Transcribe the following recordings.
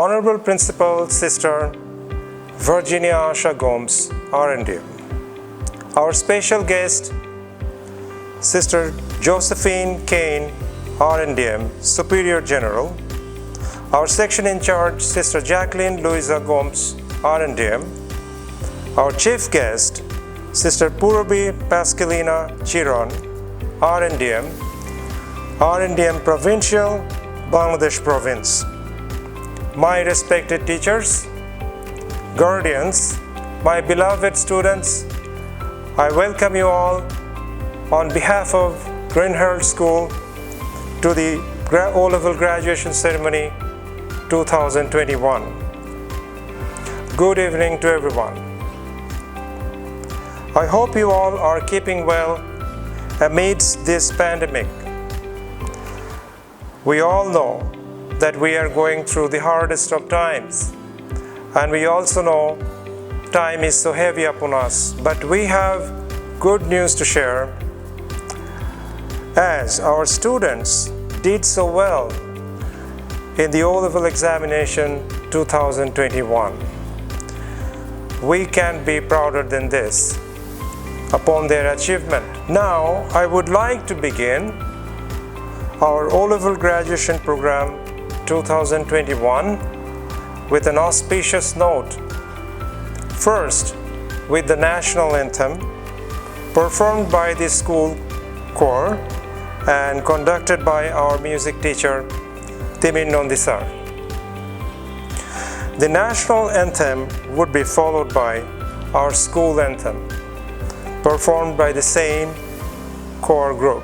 Honorable Principal Sister Virginia Asha Gomes, RNDM. Our special guest, Sister Josephine Kane, RNDM, Superior General. Our section in charge, Sister Jacqueline Louisa Gomes, RNDM. Our chief guest, Sister Purabi Pascalina Chiron, RNDM, RNDM Provincial, Bangladesh Province. My respected teachers, guardians, my beloved students, I welcome you all on behalf of Greenherald School to the O-Level Graduation Ceremony 2021. Good evening to everyone. I hope you all are keeping well amidst this pandemic. We all know that we are going through the hardest of times, and we also know time is so heavy upon us, but we have good news to share. As our students did so well in the O-Level examination 2021, we can't be prouder than this upon their achievement. Now, I would like to begin our O-Level graduation program 2021 with an auspicious note. First, with the national anthem performed by the school choir and conducted by our music teacher Timin Nondisar. The national anthem would be followed by our school anthem performed by the same choir group.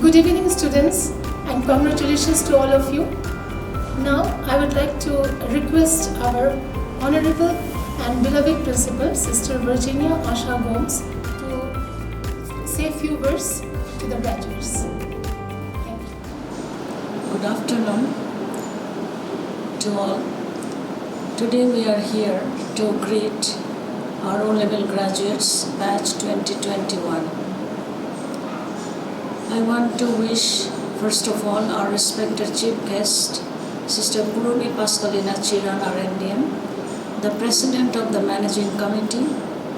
Good evening, students, and congratulations to all of you. Now, I would like to request our Honorable and beloved Principal, Sister Virginia Asha Gomes, to say a few words to the graduates. Thank you. Good afternoon to all. Today we are here to greet our O-level graduates, batch 2021. I want to wish, first of all, our respected chief guest, Sister Puruni Pascalina Chiran, RNDM, the President of the Managing Committee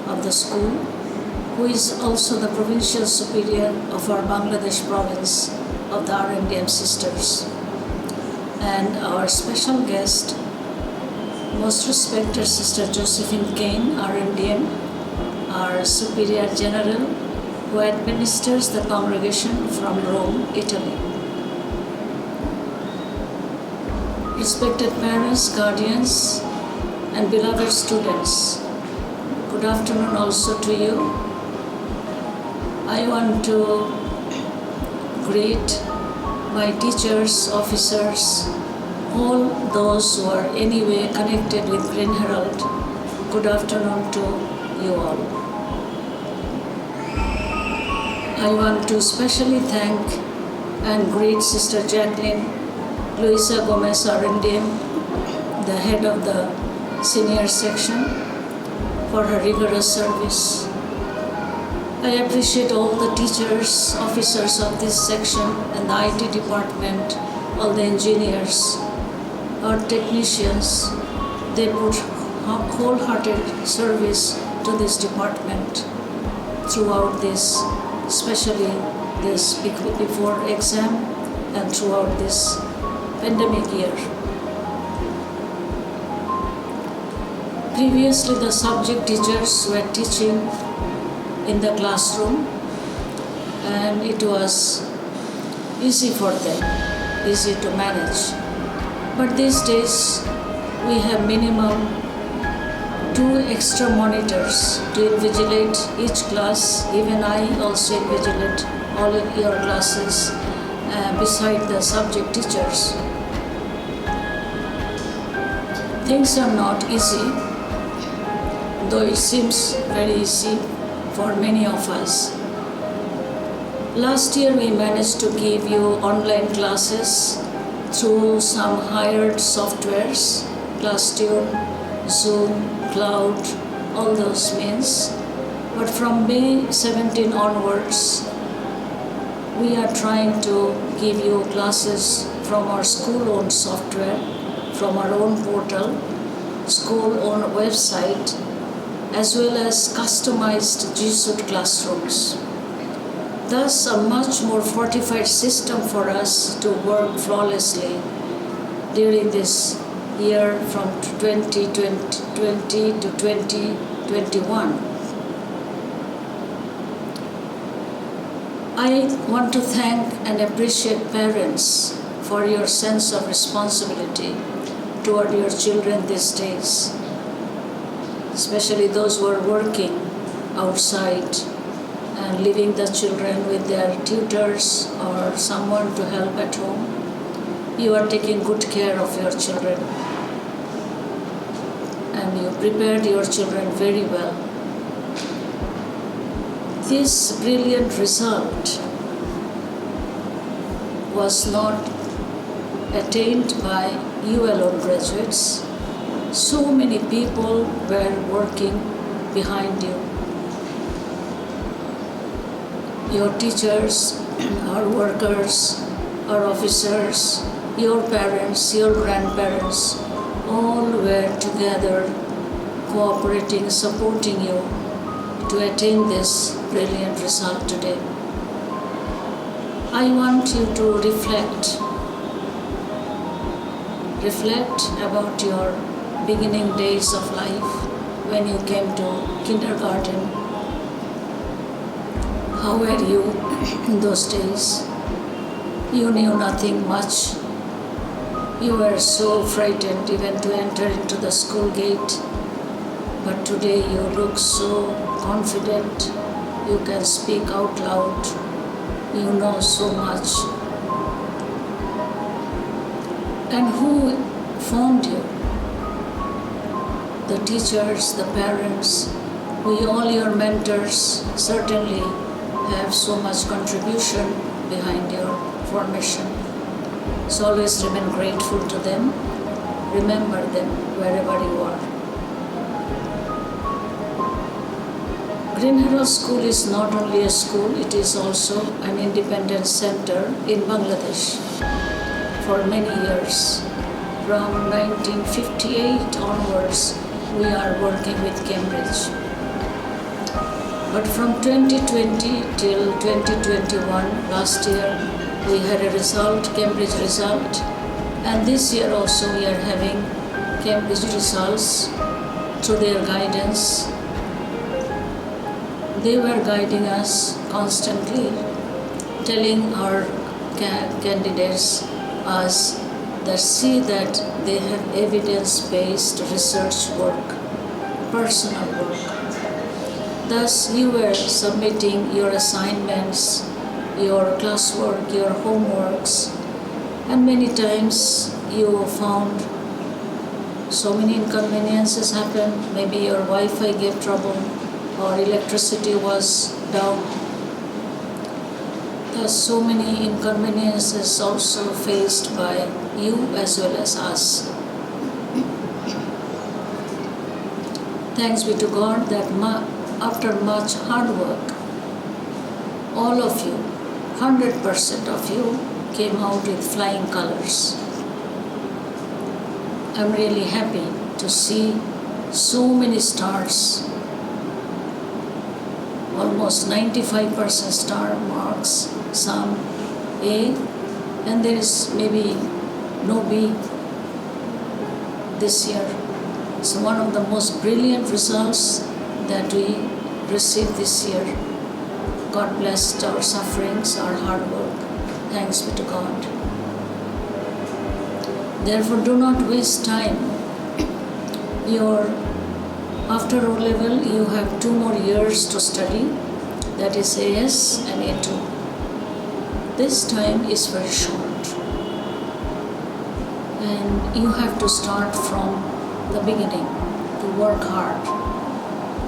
of the school, who is also the Provincial Superior of our Bangladesh province of the RNDM Sisters, and our special guest, most respected Sister Josephine Kane, RNDM, our Superior General, who administers the congregation from Rome, Italy. Respected parents, guardians, and beloved students, good afternoon also to you. I want to greet my teachers, officers, all those who are anyway connected with Greenherald. Good afternoon to you all. I want to specially thank and greet Sister Jacqueline Luisa Gomez Arendiem, the head of the senior section, for her rigorous service. I appreciate all the teachers, officers of this section and the IT department, all the engineers, our technicians. They put wholehearted service to this department throughout this, especially this before exam and throughout this pandemic year. Previously, the subject teachers were teaching in the classroom and it was easy for them, easy to manage. But these days, we have minimum 2 extra monitors to invigilate each class. Even I also invigilate all of your classes beside the subject teachers. Things are not easy, though it seems very easy for many of us. Last year we managed to give you online classes through some hired softwares, ClassTune, Zoom, Cloud, all those means. But from May 17 onwards, we are trying to give you classes from our school-owned software, from our own portal, school-owned website, as well as customized G Suite classrooms. Thus, a much more fortified system for us to work flawlessly during this year from 2020 to 2021. I want to thank and appreciate parents for your sense of responsibility toward your children these days, especially those who are working outside and leaving the children with their tutors or someone to help at home. You are taking good care of your children and you prepared your children very well. This brilliant result was not attained by you alone, graduates. So many people were working behind you. Your teachers, our workers, our officers, your parents, your grandparents, all were together cooperating, supporting you to attain this brilliant result today. I want you to reflect about your beginning days of life when you came to kindergarten. How were you in those days? You knew nothing much. You were so frightened even to enter into the school gate. But today you look so confident. You can speak out loud. You know so much. And who formed you? The teachers, the parents, all your mentors certainly have so much contribution behind your formation. So always remain grateful to them. Remember them wherever you are. Greenherald School is not only a school, it is also an independent center in Bangladesh for many years. From 1958 onwards, we are working with Cambridge. But from 2020 till 2021, last year, we had a result, Cambridge result, and this year also we are having Cambridge results through their guidance. They were guiding us constantly, telling our candidates us that see that they have evidence-based research work, personal work. Thus, you were submitting your assignments, your classwork, your homeworks, and many times you found so many inconveniences happen. Maybe your Wi-Fi gave trouble, or electricity was down. There are so many inconveniences also faced by you as well as us. Thanks be to God that after much hard work, all of you, 100% of you, came out with flying colors. I'm really happy to see so many stars. Almost 95% star marks, some A, and there is maybe no B this year. It's one of the most brilliant results that we received this year. God blessed our sufferings, our hard work. Thanks be to God. Therefore, do not waste time. After O-level, you have 2 more years to study, that is AS and A2. This time is very short. And you have to start from the beginning to work hard.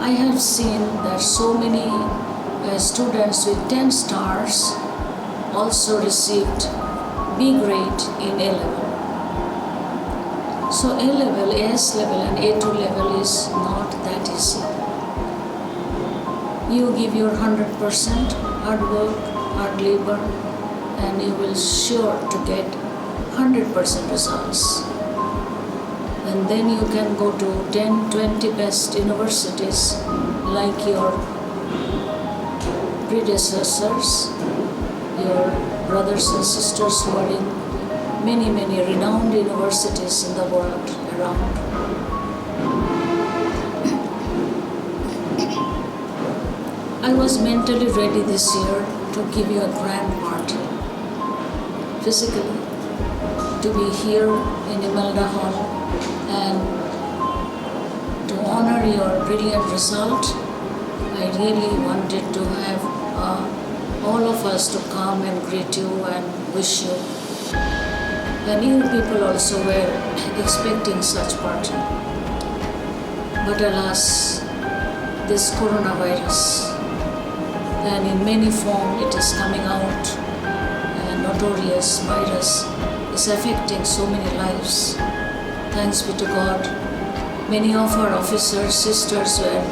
I have seen that so many students with 10 stars also received B grade in A-level. So A-level, AS level and A2 level is not that easy. You give your 100% hard work, hard labor, and you will sure to get 100% results. And then you can go to 10, 20 best universities like your predecessors, your brothers and sisters who are in many, many renowned universities in the world around. I was mentally ready this year to give you a grand party, physically, to be here in Imelda Hall and to honor your brilliant result. I really wanted to have all of us to come and greet you and wish you. And you people also were expecting such party. But alas, this coronavirus, and in many form it is coming out, a notorious virus, is affecting so many lives. Thanks be to God. Many of our officers, sisters were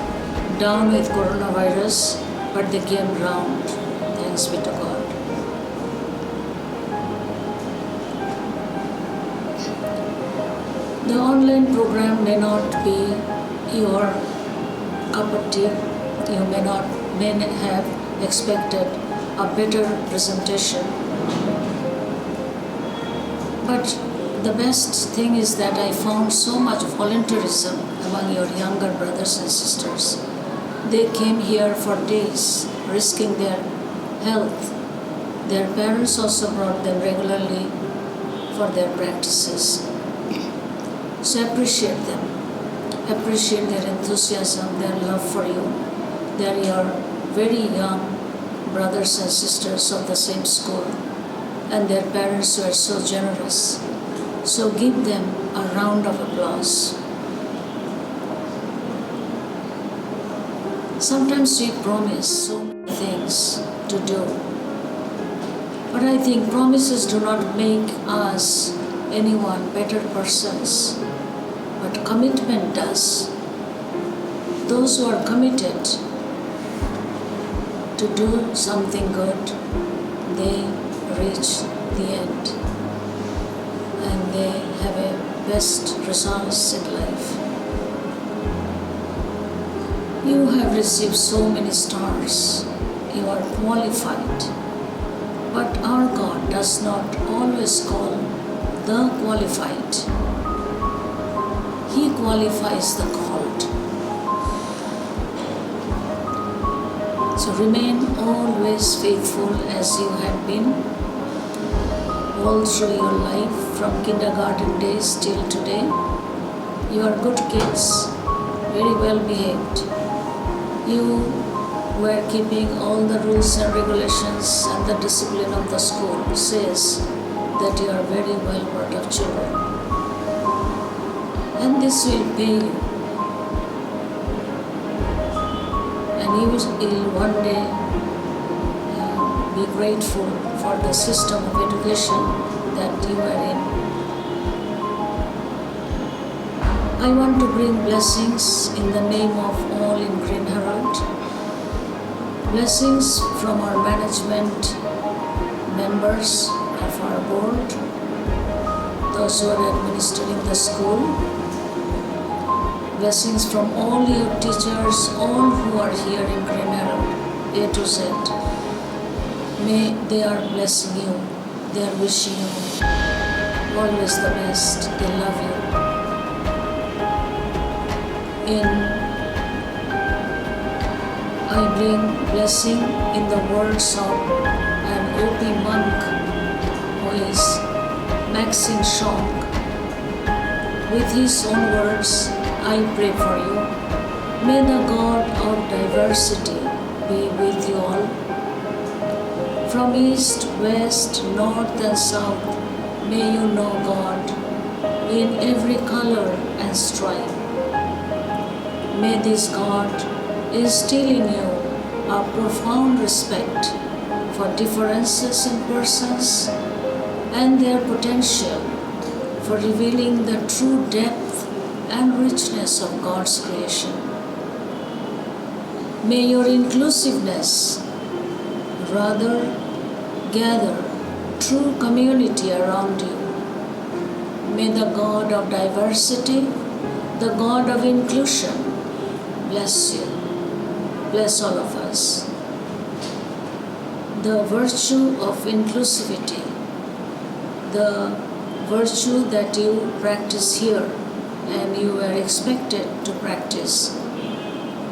down with coronavirus, but they came round. Thanks be to God. The online program may not be your cup of tea. You may have expected a better presentation. But the best thing is that I found so much volunteerism among your younger brothers and sisters. They came here for days, risking their health. Their parents also brought them regularly for their practices. So appreciate them. Appreciate their enthusiasm, their love for you. They are very young, brothers and sisters of the same school, and their parents were so generous. So give them a round of applause. Sometimes we promise so many things to do, but I think promises do not make us anyone better persons, but commitment does. Those who are committed to do something good, they reach the end and they have a best results in life. You have received so many stars, you are qualified, but our God does not always call the qualified. He qualifies the called. So remain always faithful as you have been all through your life from kindergarten days till today. You are good kids, very well behaved. You were keeping all the rules and regulations, and the discipline of the school says that you are very well brought up children. And this will pay you. And you will one day be grateful for the system of education that you are in. I want to bring blessings in the name of all in Greenherald. Blessings from our management members of our board, those who are administering the school. Blessings from all your teachers, all who are here in Greenherald, A to Z. May they are blessing you, they are wishing you always the best, they love you. I bring blessing in the words of an OP monk who is Maxine Shong. With his own words, I pray for you. May the God of diversity be with you all. From east, west, north and south, may you know God in every color and stripe. May this God instill in you a profound respect for differences in persons and their potential for revealing the true depth and richness of God's creation. May your inclusiveness rather gather true community around you. May the God of diversity, the God of inclusion, bless you, bless all of us. The virtue of inclusivity, the virtue that you practice here and you are expected to practice,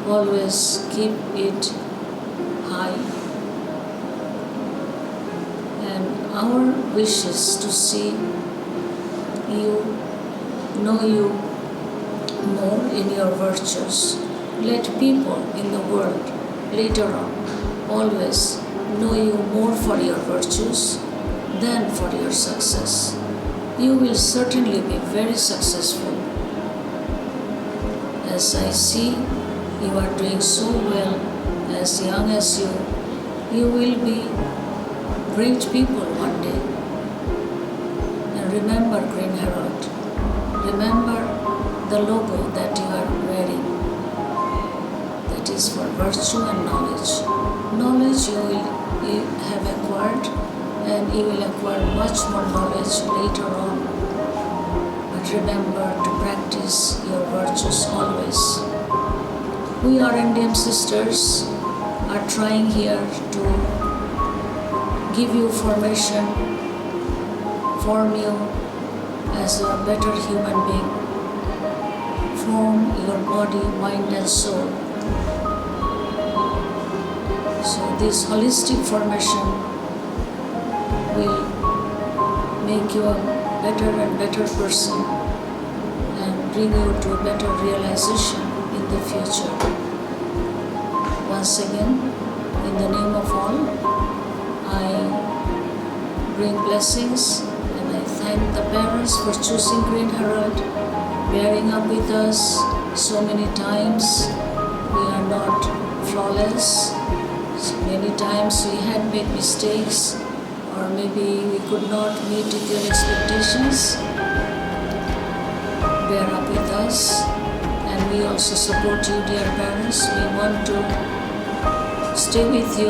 always keep it high. And our wish is to see you, know you more in your virtues. Let people in the world later on always know you more for your virtues than for your success. You will certainly be very successful. As I see you are doing so well, as young as you will be great people one day. And remember Greenherald, remember the logo that you are wearing. That is for virtue and knowledge. Knowledge you will have acquired, and you will acquire much more knowledge later on. But remember to practice your virtues always. We RNDM sisters are trying here to give you formation, form you as a better human being, form your body, mind and soul. So this holistic formation will make you a better and better person and bring you to a better realization in the future. Once again, in the name of all, I bring blessings and I thank the parents for choosing Greenherald, bearing up with us so many times. We are not flawless. Many times we had made mistakes, or maybe we could not meet with your expectations. Bear up with us, and we also support you, dear parents. We want to stay with you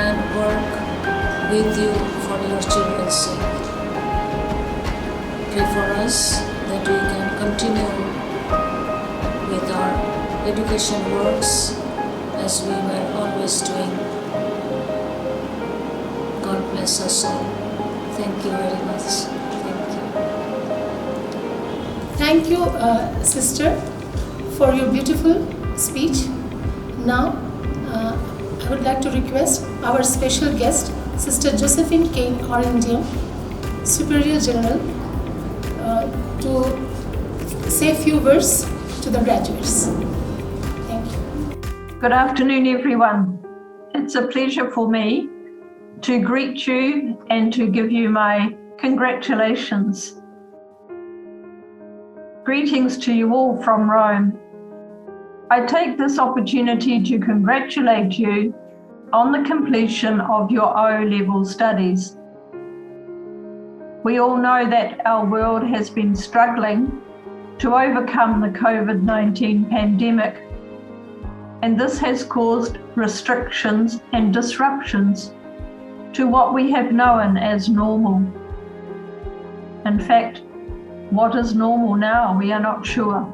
and work with you for your children's sake. Pray for us that we can continue with our education works as we were always doing. God bless us all. Thank you very much. Thank you, sister, for your beautiful speech. Now, I would like to request our special guest, Sister Josephine Kane, RNDM, Superior General, to say a few words to the graduates. Thank you. Good afternoon, everyone. It's a pleasure for me to greet you and to give you my congratulations. Greetings to you all from Rome. I take this opportunity to congratulate you on the completion of your O-level studies. We all know that our world has been struggling to overcome the COVID-19 pandemic, and this has caused restrictions and disruptions to what we have known as normal. In fact, what is normal now? We are not sure.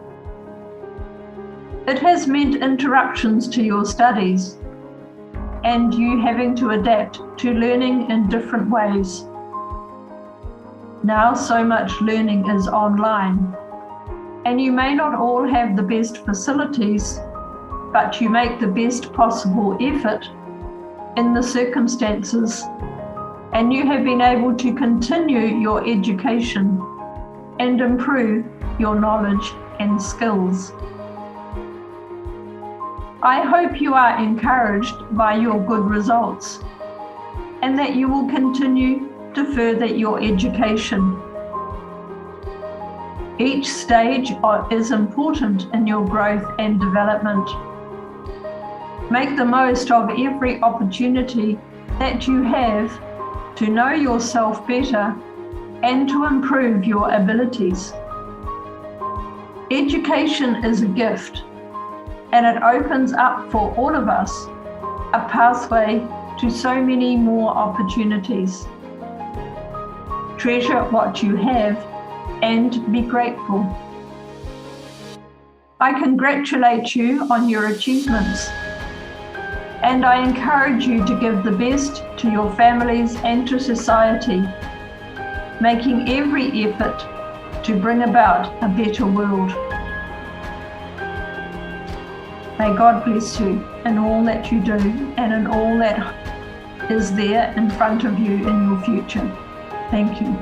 It has meant interruptions to your studies and you having to adapt to learning in different ways. Now so much learning is online, and you may not all have the best facilities, but you make the best possible effort in the circumstances, and you have been able to continue your education and improve your knowledge and skills. I hope you are encouraged by your good results and that you will continue to further your education. Each stage is important in your growth and development. Make the most of every opportunity that you have to know yourself better and to improve your abilities. Education is a gift, and it opens up for all of us a pathway to so many more opportunities. Treasure what you have and be grateful. I congratulate you on your achievements, and I encourage you to give the best to your families and to society, making every effort to bring about a better world. May God bless you in all that you do and in all that is there in front of you in your future. Thank you.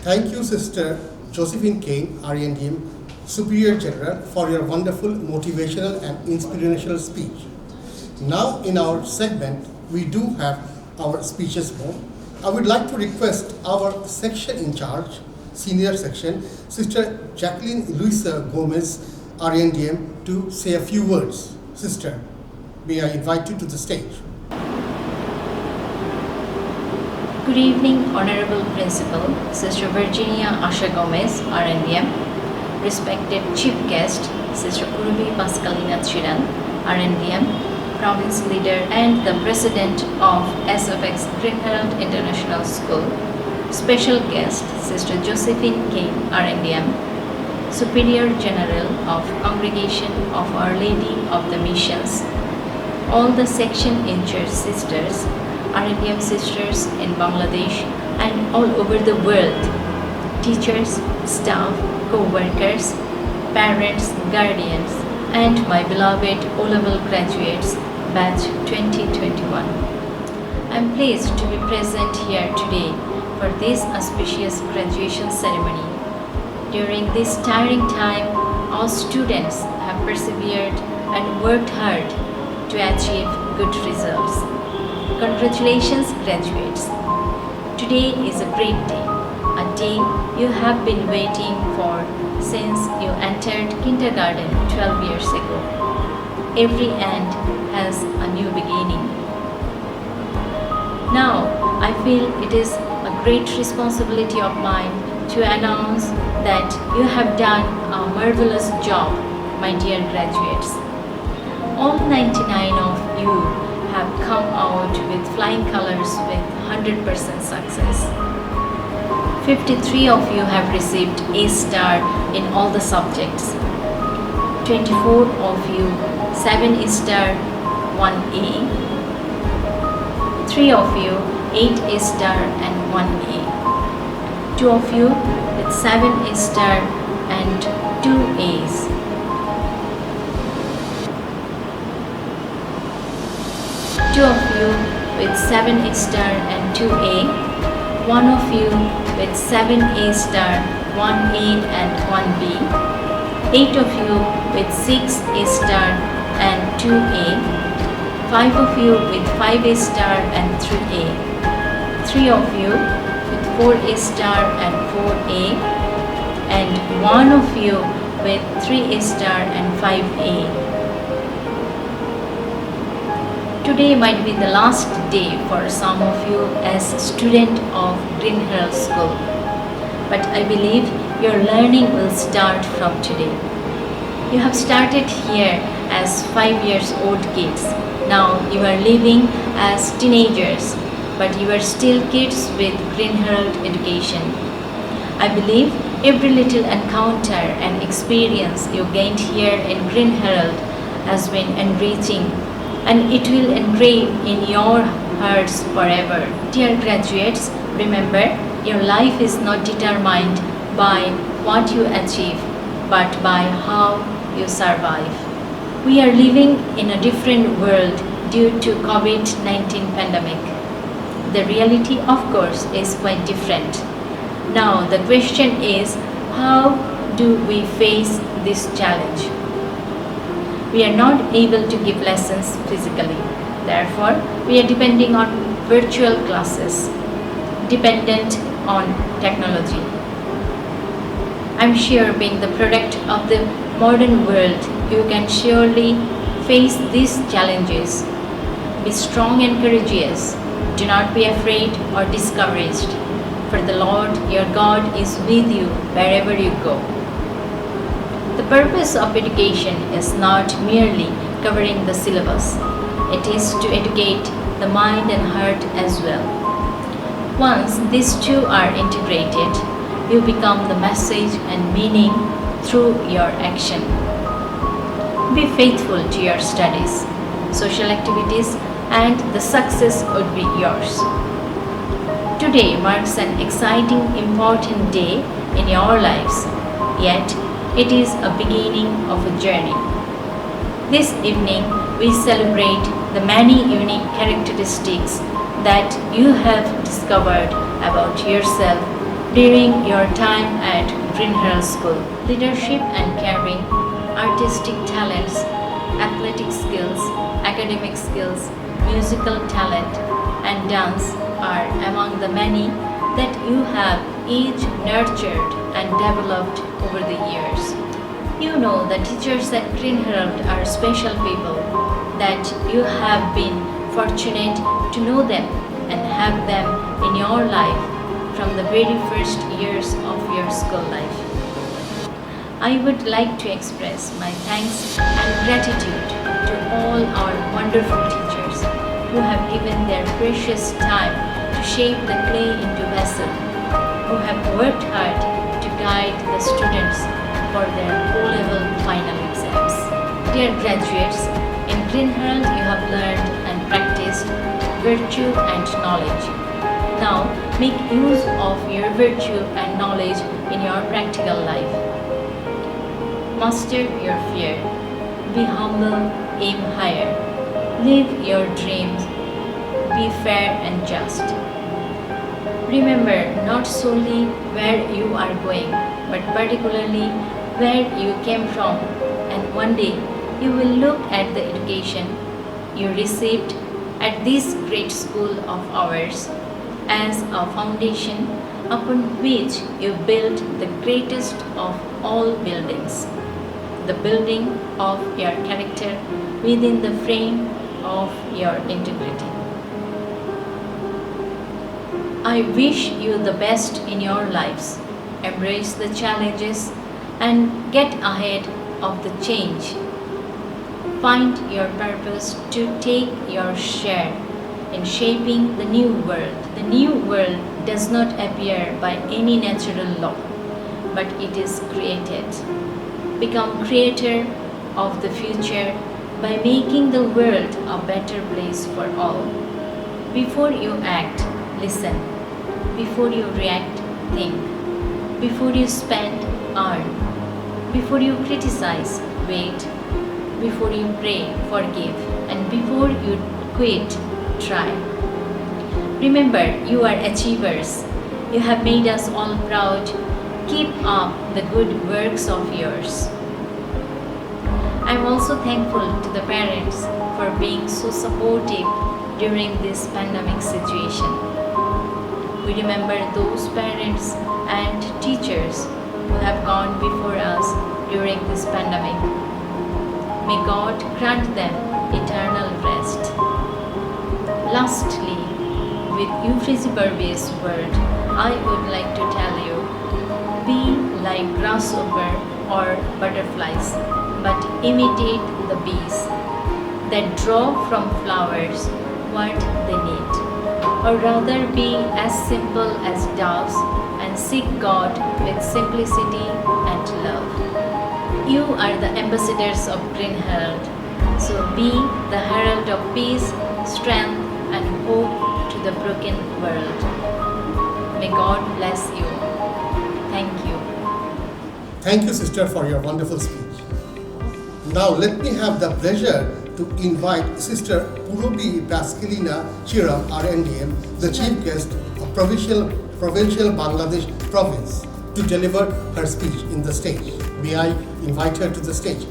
Thank you, Sister Josephine Kane, RNDM Superior General, for your wonderful motivational and inspirational speech. Now in our segment, we do have our speeches more. I would like to request our section in charge, senior section, Sister Jacqueline Luisa Gomez, RNDM, to say a few words. Sister, may I invite you to the stage. Good evening, Honorable Principal, Sister Virginia Asha Gomez, RNDM, respected Chief Guest, Sister Urbi Pascalina Chiran, RNDM, Province Leader and the President of SFX Greenherald International School, Special Guest, Sister Josephine Kane, RNDM, Superior General of Congregation of Our Lady of the Missions, all the section in church sisters, RNDM sisters in Bangladesh and all over the world, teachers, staff, co-workers, parents, guardians, and my beloved O-level graduates, batch 2021. I am pleased to be present here today for this auspicious graduation ceremony. During this tiring time, our students have persevered and worked hard to achieve good results. Congratulations, graduates. Today is a great day, a day you have been waiting for since you entered kindergarten 12 years ago. Every end has a new beginning. Now, I feel it is a great responsibility of mine to announce that you have done a marvelous job, my dear graduates. All 99 of you have come out with flying colors with 100% success. 53 of you have received A star in all the subjects. 24 of you 7 star 1A. 3 of you 8 star and 1A. 2 of you with 7 star and 2 A's. 2 of you with 7 star and 2A. 1 of you with 7 star, 1A and 1B. 8 of you with 6 star and 2A. 5 of you with 5 star and 3A. 3 of you with 4 star and 4A. And 1 of you with 3 star and 5A. Today might be the last day for some of you as a student of Greenherald School. But I believe your learning will start from today. You have started here as 5 years old kids. Now you are living as teenagers, but you are still kids with Greenherald education. I believe every little encounter and experience you gained here in Greenherald has been enriching, and it will engrave in your hearts forever. Dear graduates, remember, your life is not determined by what you achieve, but by how you survive. We are living in a different world due to COVID-19 pandemic. The reality, of course, is quite different. Now the question is, how do we face this challenge? We are not able to give lessons physically. Therefore, we are depending on virtual classes, dependent on technology. I'm sure, being the product of the modern world, you can surely face these challenges. Be strong and courageous. Do not be afraid or discouraged, for the Lord your God is with you wherever you go. The purpose of education is not merely covering the syllabus. It is to educate the mind and heart as well. Once these two are integrated, you become the message and meaning through your action. Be faithful to your studies, social activities, and the success would be yours. Today marks an exciting, important day in your lives, yet it is a beginning of a journey. This evening, we celebrate the many unique characteristics that you have discovered about yourself during your time at Greenherald School. Leadership and caring, artistic talents, athletic skills, academic skills, musical talent, and dance are among the many that you have each nurtured and developed over the years. You know the teachers at Greenherald are special people, that you have been fortunate to know them and have them in your life from the very first years of your school life. I would like to express my thanks and gratitude to all our wonderful teachers who have given their precious time to shape the clay into vessel, who have worked hard to guide the students for their O-level final exams. Dear graduates, in Greenherald you have learned and practiced virtue and knowledge. Now make use of your virtue and knowledge in your practical life. Master your fear. Be humble, aim higher. Live your dreams. Be fair and just. Remember not solely where you are going, but particularly where you came from, and one day you will look at the education you received at this great school of ours as a foundation upon which you built the greatest of all buildings, the building of your character within the frame of your integrity. I wish you the best in your lives. Embrace the challenges and get ahead of the change. Find your purpose to take your share in shaping the new world. The new world does not appear by any natural law, but it is created. Become creator of the future by making the world a better place for all. Before you act, listen. Before you react, think. Before you spend, earn. Before you criticize, wait. Before you pray, forgive. And before you quit, try. Remember, you are achievers. You have made us all proud. Keep up the good works of yours. I am also thankful to the parents for being so supportive during this pandemic situation. We remember those parents and teachers who have gone before us during this pandemic. May God grant them eternal rest. Lastly, with Euphrasia Burby's word, I would like to tell you, be like grasshopper or butterflies, but imitate the bees that draw from flowers what they need. Or rather be as simple as doves and seek God with simplicity and love. You are the ambassadors of Greenherald, so be the herald of peace, strength, and hope to the broken world. May God bless you. Thank you. Thank you, sister, for your wonderful speech. Now let me have the pleasure to invite Sister Purobhi Pascalina Chiram, RNDM, the chief guest of Provincial Bangladesh Province, to deliver her speech in the stage. May I invite her to the stage?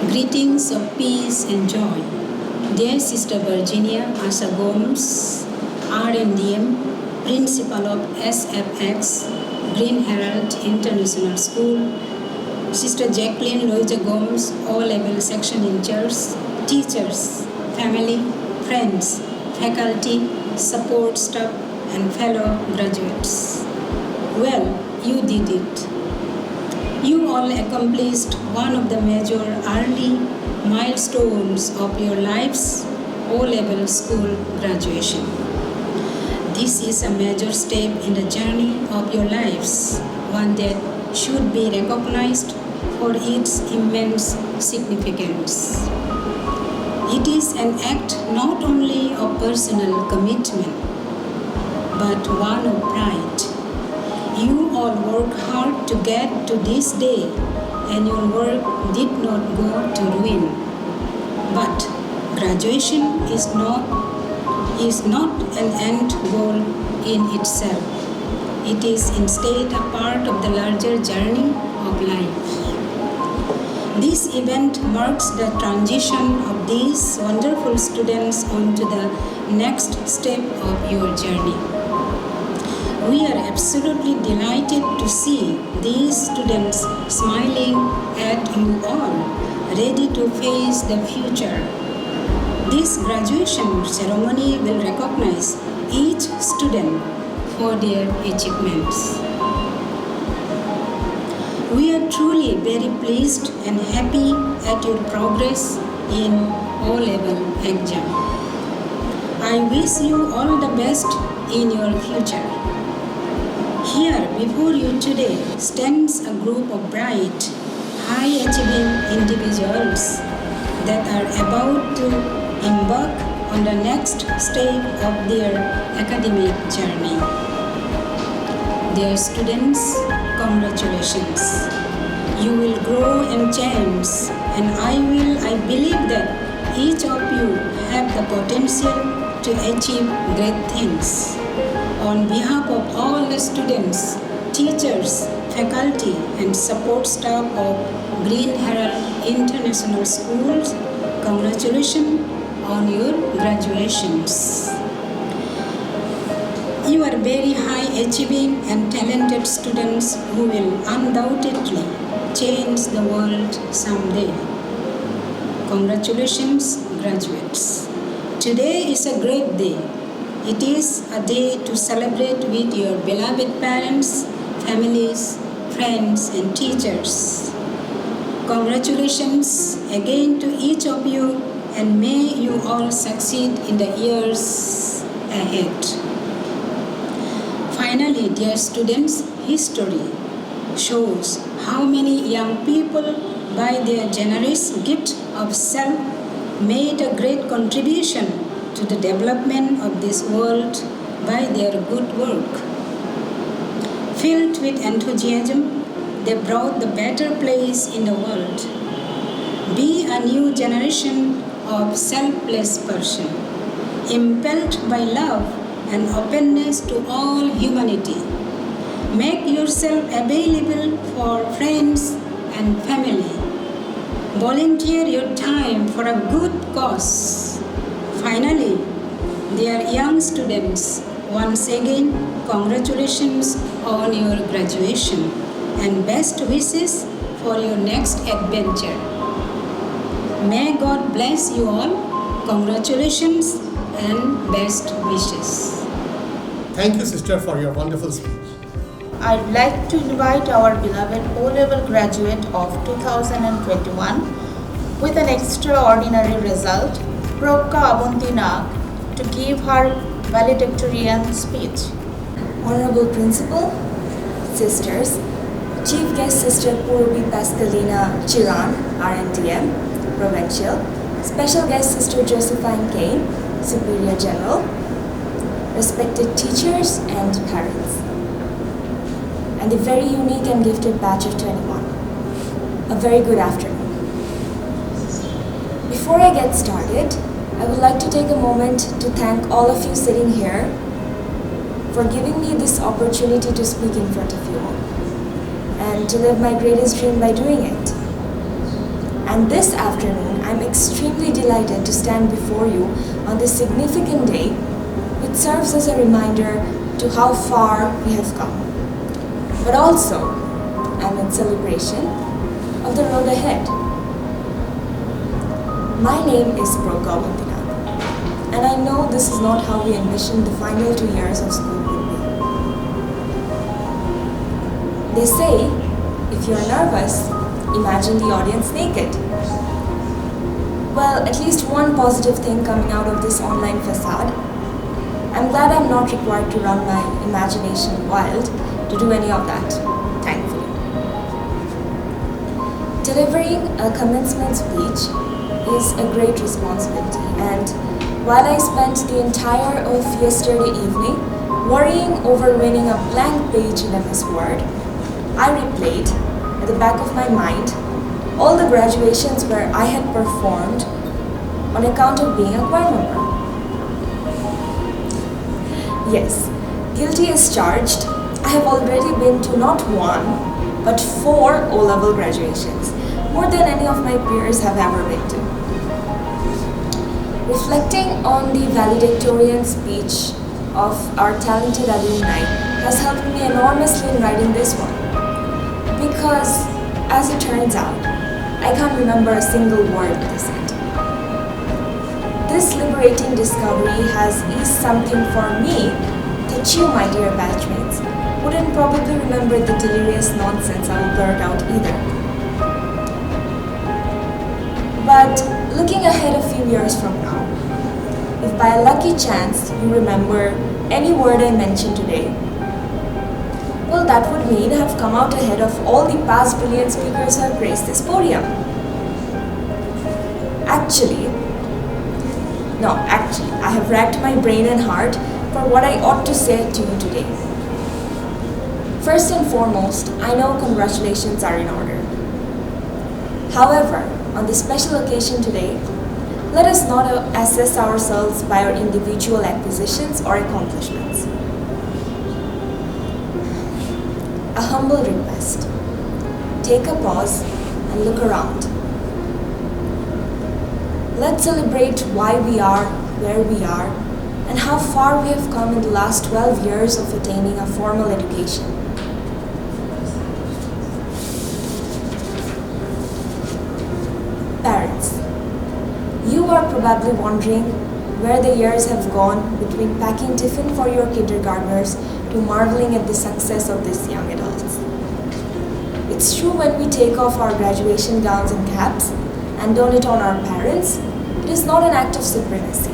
Greetings of peace and joy. Dear Sister Virginia Asha Gomes, RNDM, Principal of SFX, Greenherald International School, Sister Jacqueline Loija Gomes, O-Level Section in Charge, teachers, family, friends, faculty, support staff, and fellow graduates. Well, you did it. You all accomplished one of the major early milestones of your lives, O-Level school graduation. This is a major step in the journey of your lives, one that should be recognized for its immense significance. It is an act not only of personal commitment, but one of pride. You all worked hard to get to this day, and your work did not go to ruin. But graduation is not an end goal in itself. It is instead a part of the larger journey of life. This event marks the transition of these wonderful students onto the next step of your journey. We are absolutely delighted to see these students smiling at you all, ready to face the future. This graduation ceremony will recognize each student for their achievements. We are truly very pleased and happy at your progress in O-Level exam. I wish you all the best in your future. Here before you today stands a group of bright, high-achieving individuals that are about to embark on the next step of their academic journey. Dear students, congratulations. You will grow and change, and I believe that each of you have the potential to achieve great things. On behalf of all the students, teachers, faculty, and support staff of Greenherald International Schools, Congratulations on your graduations. You are very high achieving and talented students who will undoubtedly change the world someday. Congratulations, graduates. Today is a great day. It is a day to celebrate with your beloved parents, families, friends, and teachers. Congratulations again to each of you, and may you all succeed in the years ahead. Finally, dear students, history shows how many young people, by their generous gift of self, made a great contribution to the development of this world by their good work. Filled with enthusiasm, they brought the better place in the world. Be a new generation of selfless person, impelled by love and openness to all humanity. Make yourself available for friends and family. Volunteer your time for a good cause. Finally, dear young students, once again, congratulations on your graduation and best wishes for your next adventure. May God bless you all. Congratulations and best wishes. Thank you, sister, for your wonderful speech. I'd like to invite our beloved O-level graduate of 2021 with an extraordinary result, Prokka Abunti Nag, to give her valedictorian speech. Honorable Principal, Sisters, Chief Guest Sister Purvi Pascalina Chiran, RNDM, Provincial, Special Guest Sister Josephine Kane, Superior General, respected teachers and parents, and the very unique and gifted batch of 21. A very good afternoon. Before I get started, I would like to take a moment to thank all of you sitting here for giving me this opportunity to speak in front of you all and to live my greatest dream by doing it. And this afternoon, I'm extremely delighted to stand before you on this significant day, which serves as a reminder to how far we have come, but also an celebration of the road ahead. My name is Prokka Abunti Nag, and I know this is not how we envisioned the final 2 years of school would be. They say, if you're nervous, imagine the audience naked. Well, at least one positive thing coming out of this online facade. I'm glad I'm not required to run my imagination wild to do any of that, thankfully. Delivering a commencement speech is a great responsibility, and while I spent the entire of yesterday evening worrying over winning a blank page in MS Word, I replayed at the back of my mind all the graduations where I had performed on account of being a choir member. Yes, guilty as charged, I have already been to not one, but 4 O-level graduations, more than any of my peers have ever been to. Reflecting on the valedictorian speech of our talented alumni has helped me enormously in writing this one. Because, as it turns out, I can't remember a single word they said. This liberating discovery has eased something for me that you, my dear batchmates, wouldn't probably remember the delirious nonsense I will blurt out either. But looking ahead a few years from now, if by a lucky chance you remember any word I mentioned today, well, that would mean I have come out ahead of all the past brilliant speakers who have graced this podium. Actually, I have racked my brain and heart for what I ought to say to you today. First and foremost, I know congratulations are in order. However, on this special occasion today, let us not assess ourselves by our individual acquisitions or accomplishments. A humble request. Take a pause and look around. Let's celebrate why we are where we are and how far we have come in the last 12 years of attaining a formal education. Parents, you are probably wondering where the years have gone between packing tiffin for your kindergartners to marveling at the success of these young adults. It's true, when we take off our graduation gowns and caps and don it on our parents, it is not an act of supremacy.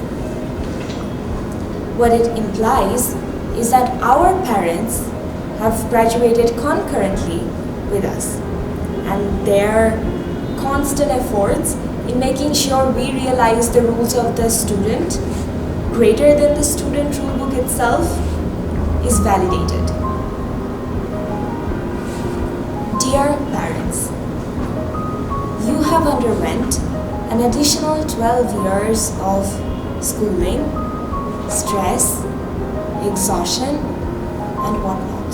What it implies is that our parents have graduated concurrently with us, and their constant efforts in making sure we realize the rules of the student greater than the student rulebook itself is validated. Dear parents, you have underwent an additional 12 years of schooling, stress, exhaustion, and whatnot,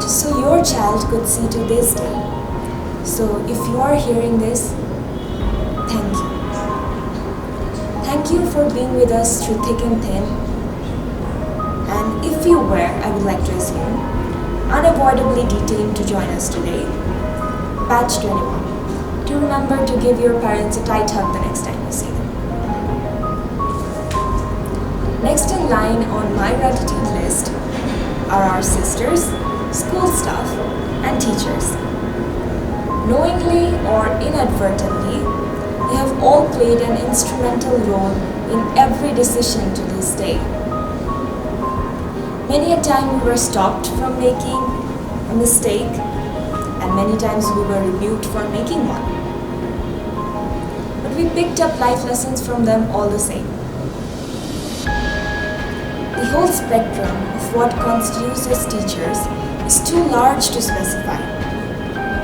just so your child could see to this day. So if you are hearing this, thank you. Thank you for being with us through thick and thin. And if you were, I would like to assume, unavoidably detained to join us today, batch 21, do remember to give your parents a tight hug the next time you see them. Next in line on my gratitude list are our sisters, school staff, and teachers. Knowingly or inadvertently, you have all played an instrumental role in every decision to this day. Many a time we were stopped from making a mistake, and many times we were rebuked for making one. But we picked up life lessons from them all the same. The whole spectrum of what constitutes as teachers is too large to specify.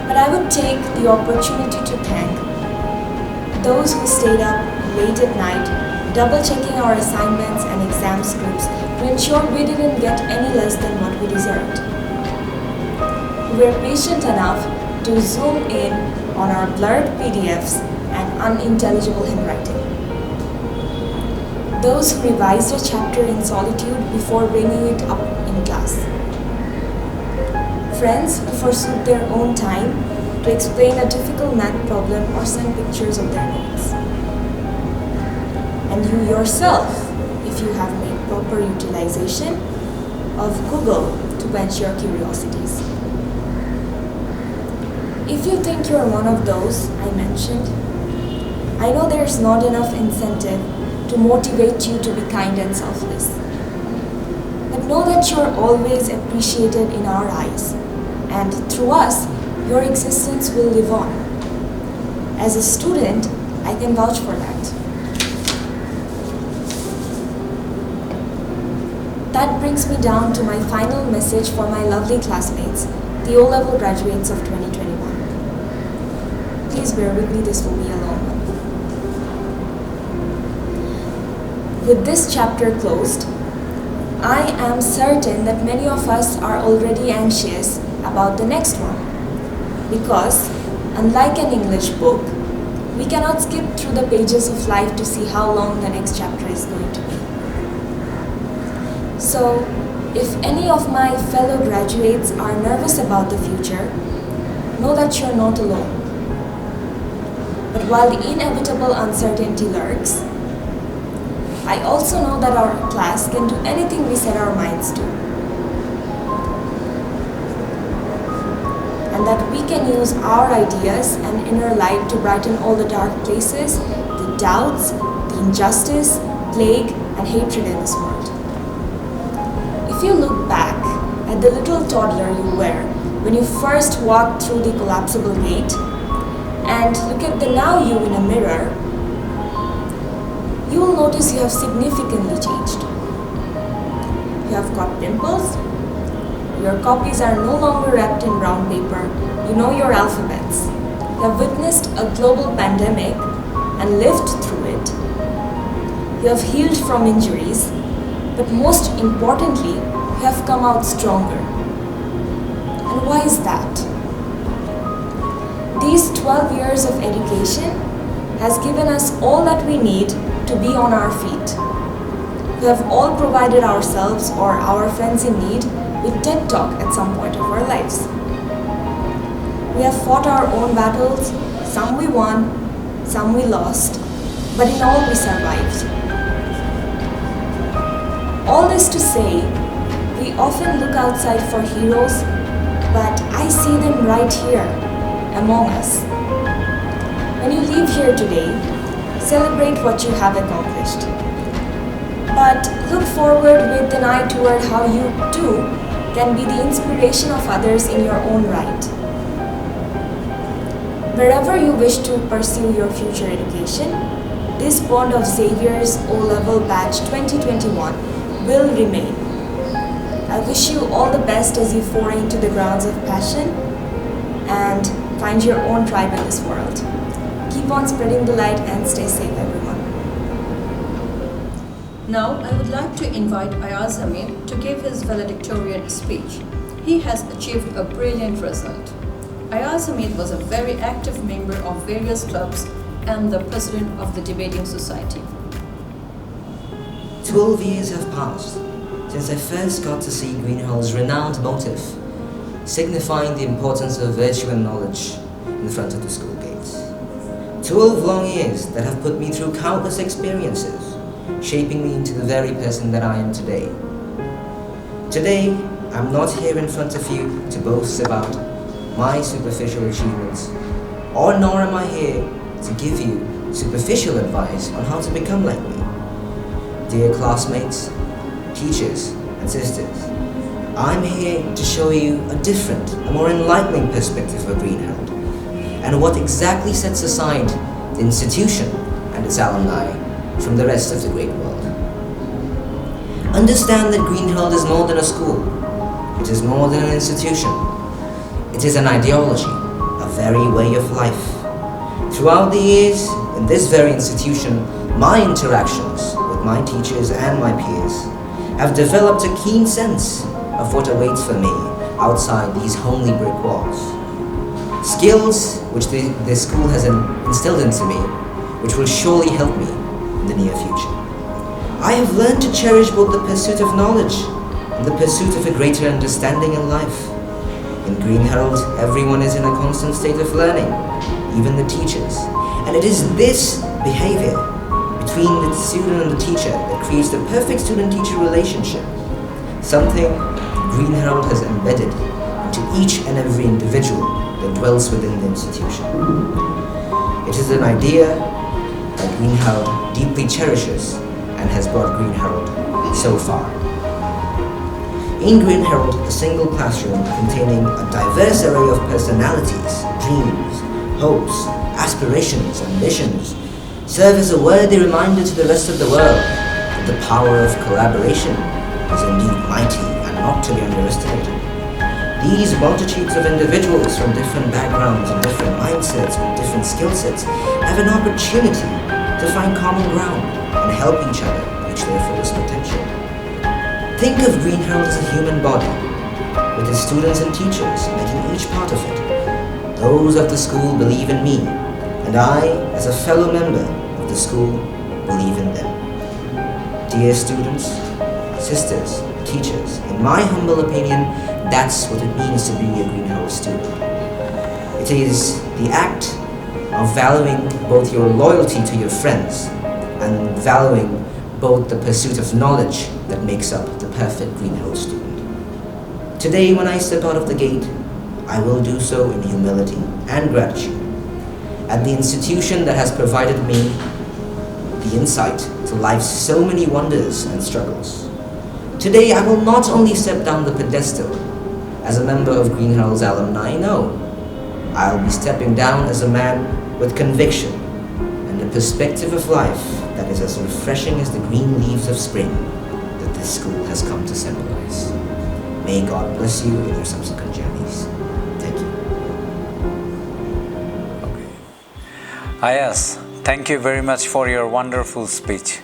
But I would take the opportunity to thank those who stayed up late at night, double-checking our assignments and exam scripts to ensure we didn't get any less than what we deserved. We were patient enough to zoom in on our blurred PDFs and unintelligible handwriting. Those who revised a chapter in solitude before bringing it up in class. Friends who forsook their own time to explain a difficult math problem or send pictures of their notes. And you yourself, if you have made proper utilization of Google to quench your curiosities. If you think you're one of those I mentioned, I know there's not enough incentive to motivate you to be kind and selfless. But know that you're always appreciated in our eyes, and through us, your existence will live on. As a student, I can vouch for that. That brings me down to my final message for my lovely classmates, the O-level graduates of 2021. Please bear with me, this will be a long one. With this chapter closed, I am certain that many of us are already anxious about the next one, because unlike an English book, we cannot skip through the pages of life to see how long the next chapter is going to be. So, if any of my fellow graduates are nervous about the future, know that you're not alone. But while the inevitable uncertainty lurks, I also know that our class can do anything we set our minds to. And that we can use our ideas and inner light to brighten all the dark places, the doubts, the injustice, plague, and hatred in this world. If you look back at the little toddler you were when you first walked through the collapsible gate, and look at the now you in a mirror, you will notice you have significantly changed. You have got pimples. Your copies are no longer wrapped in brown paper. You know your alphabets. You have witnessed a global pandemic and lived through it. You have healed from injuries, but most importantly, you have come out stronger. And why is that? These 12 years of education has given us all that we need to be on our feet. We have all provided ourselves or our friends in need with TED Talk at some point of our lives. We have fought our own battles, some we won, some we lost, but in all we survived. All this to say, we often look outside for heroes, but I see them right here, among us. When you leave here today, celebrate what you have accomplished. But look forward with an eye toward how you, too, can be the inspiration of others in your own right. Wherever you wish to pursue your future education, this bond of Xavier's O-Level Batch 2021 will remain. I wish you all the best as you foray into the grounds of passion and find your own tribe in this world. Keep on spreading the light and stay safe, everyone. Now, I would like to invite Ayaz Hamid to give his valedictorian speech. He has achieved a brilliant result. Ayaz Hamid was a very active member of various clubs and the president of the Debating Society. 12 years have passed since I first got to see Greenherald's renowned motif, signifying the importance of virtue and knowledge in front of the school gates. 12 long years that have put me through countless experiences, shaping me into the very person that I am today. Today, I'm not here in front of you to boast about my superficial achievements, or nor am I here to give you superficial advice on how to become like me. Dear classmates, teachers, and sisters, I'm here to show you a different, a more enlightening perspective of Greenherald, and what exactly sets aside the institution and its alumni from the rest of the great world. Understand that Greenherald is more than a school. It is more than an institution. It is an ideology, a very way of life. Throughout the years, in this very institution, my interactions with my teachers and my peers have developed a keen sense of what awaits for me outside these homely brick walls. Skills which the school has instilled into me, which will surely help me in the near future. I have learned to cherish both the pursuit of knowledge and the pursuit of a greater understanding in life. In Greenherald, everyone is in a constant state of learning, even the teachers. And it is this behavior between the student and the teacher that creates the perfect student-teacher relationship, something Greenherald has embedded into each and every individual that dwells within the institution. It is an idea that Greenherald deeply cherishes and has brought Greenherald so far. In Greenherald, a single classroom containing a diverse array of personalities, dreams, hopes, aspirations, ambitions, serve as a worthy reminder to the rest of the world that the power of collaboration is indeed mighty and not to be underestimated. These multitudes of individuals from different backgrounds and different mindsets with different skill sets have an opportunity to find common ground and help each other reach their fullest potential. Think of Greenherald as a human body, with its students and teachers making each part of it. Those of the school believe in me, and I, as a fellow member of the school, believe in them. Dear students, sisters, teachers, in my humble opinion, that's what it means to be a Greenherald student. It is the act of valuing both your loyalty to your friends and valuing both the pursuit of knowledge that makes up the perfect Greenherald student. Today, when I step out of the gate, I will do so in humility and gratitude at the institution that has provided me the insight to life's so many wonders and struggles. Today, I will not only step down the pedestal as a member of Greenherald's alumni, no. I'll be stepping down as a man with conviction and a perspective of life that is as refreshing as the green leaves of spring that this school has come to symbolize. May God bless you in your subsequent journeys. Thank you. Ayaz, thank you very much for your wonderful speech.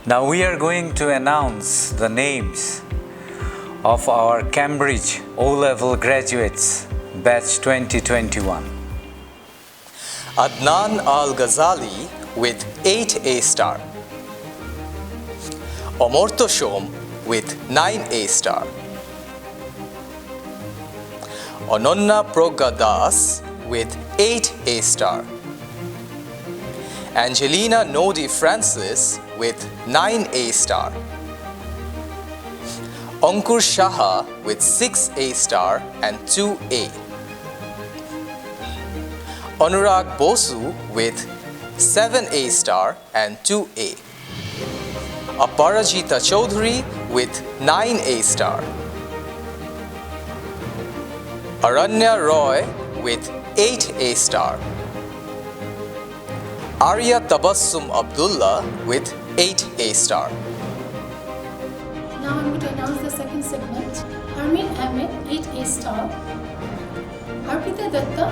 Now we are going to announce the names of our Cambridge O-Level graduates, batch 2021. Adnan Al-Ghazali with 8 A-star. Omorto Shom with 9 A-star. Ononna Progga Das with 8 A-star. Angelina Nodi Francis with 9 A-star. Ankur Shaha with 6 A-star and 2 A. Anurag Bosu with 7 A-star and 2 A. Aparajita Chaudhary with 9 A-star. Aranya Roy with 8 A-star. Arya Tabassum Abdullah with 8 A-star. Now I'm going to announce the second segment. Armin Ahmed, 8 A-star. Arpita Datta,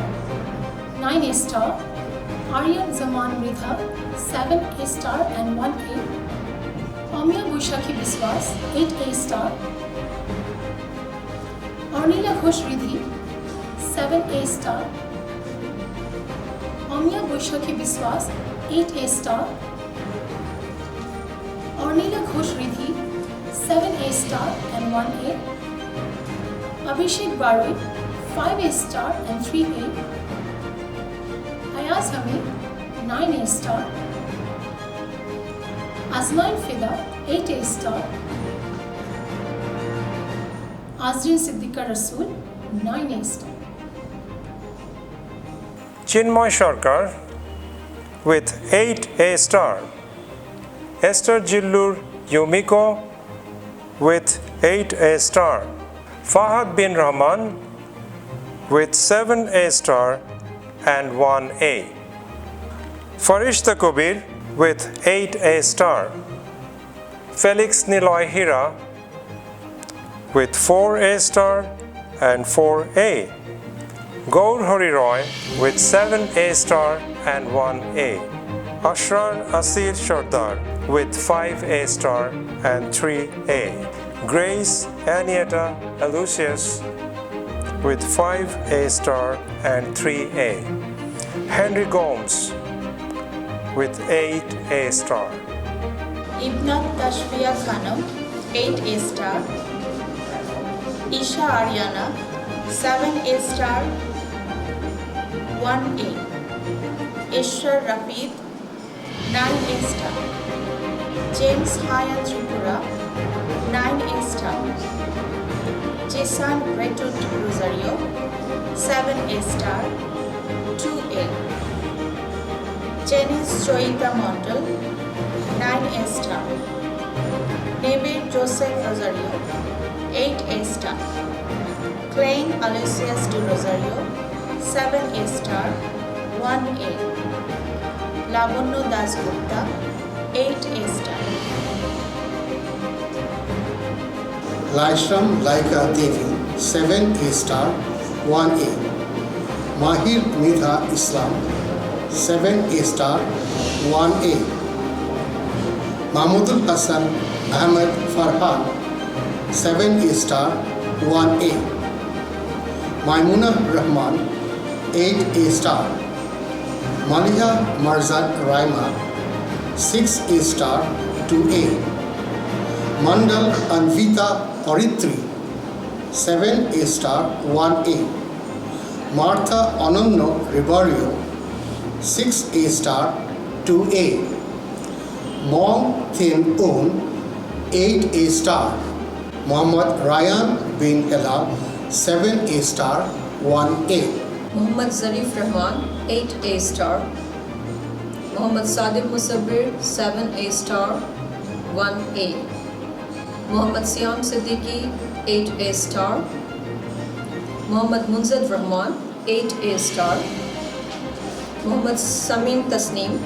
9 A-star. Aryan Zaman Mridha, 7 A-star and 1 A. Amya Bushaki Biswas, 8 A-star. Ornila Ghosh Ridhi, 7 A-star. Amya Bushaki Biswas, 8 A-star. Ornila Ghosh Ridhi, 7 A-star and 1 A. Abhishek Baroi, 5 A-star and 3 A. Ayaz Hamid, 9 A-star. Azmain Fida, 8 A-star. Azrin Siddiqa Rasool, 9 A-star. Chinmoy Sarkar with 8 A-star. Esther Jillur Yumiko with 8 A-star. Fahad bin Rahman with 7 A-star and 1 A. Farishta Kabir with 8 A-star. Felix Niloy Hira with 4 A-star and 4 A. Gaur Hari Roy with 7 A-star and 1 A. Ashrar Asir Shardar with 5 A-star and 3 A. Grace Anieta Aloysius with 5 A-star and 3 A. Henry Gomes with 8 A-star. Ibnat Tashfiya Khanam, 8 A-star. Isha Aryana, 7 A-star, 1 A. Ishwar Rafid, 9 A-star. James Haya Tripura, 9 A-star. Jason Breton Rosario, 7 A-star, 2 A. Janice Joita Mondal, 9 A-star. David Joseph Rosario, 8 A-star. Klein Aloysius de Rosario, 7 A-star, 1 A. Lavanya Das Gupta, 8 A-star. Laishram Laika Devi, 7 A-star, 1 A. Mahir Nidha Islam, 7 A-star, 1 A. Mahmudul Hassan Ahmed Farhan, 7 A-star, 1 A. Maimuna Rahman, 8 A-star. Maliha Marzad Raima, 6 A-star, 2 A. Mandal Anvita Oritri, 7 A-star, 1 A. Martha Ononno Ribario, 6 A-star, 2 A. Mong Thin Un, 8 A-star. Muhammad Ryan bin Helal, 7 A-star, 1 A. Muhammad Zarif Rahman, 8 A-star. Muhammad Sadiq Musabir, 7 A-star, 1 A. Muhammad Siam Siddiqui, 8 A-star. Muhammad Munzad Rahman, 8 A-star. Muhammad Samin Tasneem,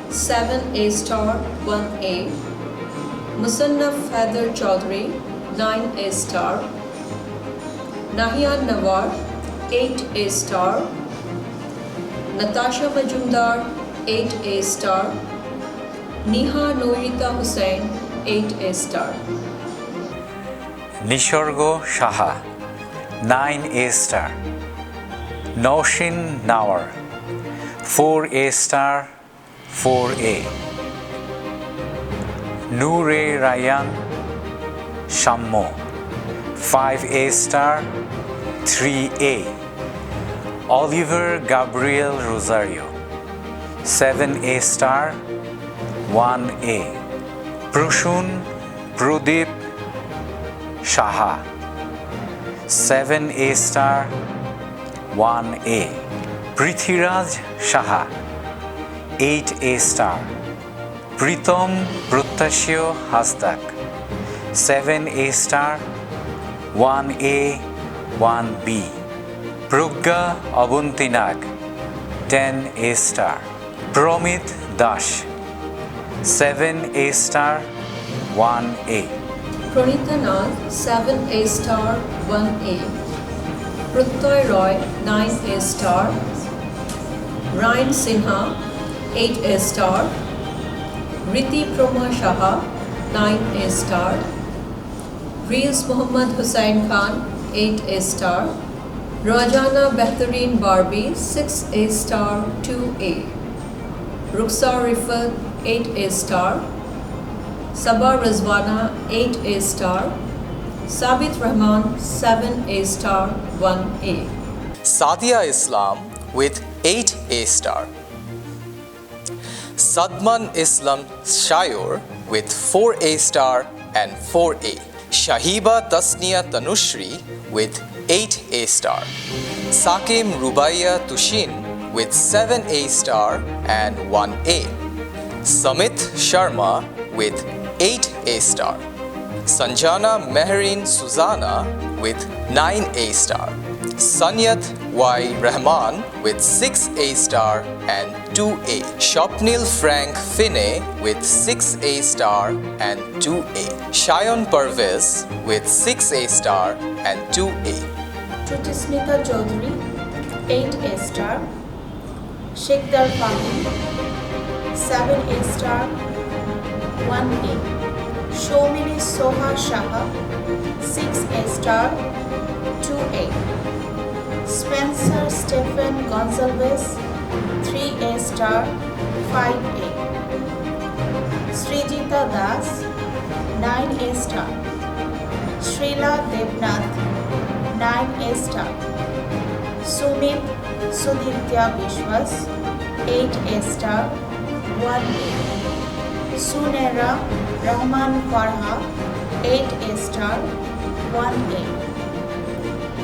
7 A-star, 1 A. Musannaf Haider Chaudhary, 9 A-star. Nahian Nawar, 8 A-star. Natasha Majumdar, 8 A-star. Niha Nourita Hussain, 8 A star. Nishorgo Shaha, 9 A star. Noshin Nawar, 4 A star, 4A. Noore Ryan Shammo, 5 A star, 3A. Oliver Gabriel Rosario, 7 A star, 1A. Prushun Pradeep Shaha, 7 A star, 1A. Prithviraj Shaha, 8 A star. Pritom Protashio Hasdak, 7 A star, 1A, 1B. Prugga Abuntinag, 10 A star. Promit Dash, 7 A star, 1A. Pranita Nath, 7 A star, 1A. Pruttoy Roy, 9 A star. Ryan Sinha, 8 A star. Riti Proma Shaha, 9 A star. Reels Muhammad Hussain Khan, 8 A star. Rajana Behtareen Barbie, 6 A star, 2A. Rukhsar Rifat, 8 A star. Sabah Rizwana, 8 A star. Sabit Rahman, 7 A star, 1A. Sadia Islam with 8 A star. Sadman Islam Shayor with 4 A star and 4A. Shahiba Tasnia Tanushri with 8 A star. Sakim Rubaiya Tushin with 7 A star and 1A. Samit Sharma with 8 A star. Sanjana Mehreen Suzana with 9 A star. Sanyat Y. Rahman with 6 A star and 2A. Shopnil Frank Finney with 6 A star and 2A. Shayon Parvez with 6 A star and 2A. Chutismita Chaudhary, 8 A star. Sheikhdar Fahim, 7 A star, 1A. Shomini Soha Shaha, 6 A star, 2A. Spencer Stephen Gonzalez, 3 A star, 5A. Srijita Das, 9 A star. Srila Devnath, 9 A star. Sumit Sudhitya Vishwas, 8 A star, 1A. Sunera Rahman Farha, 8 A star, 1A.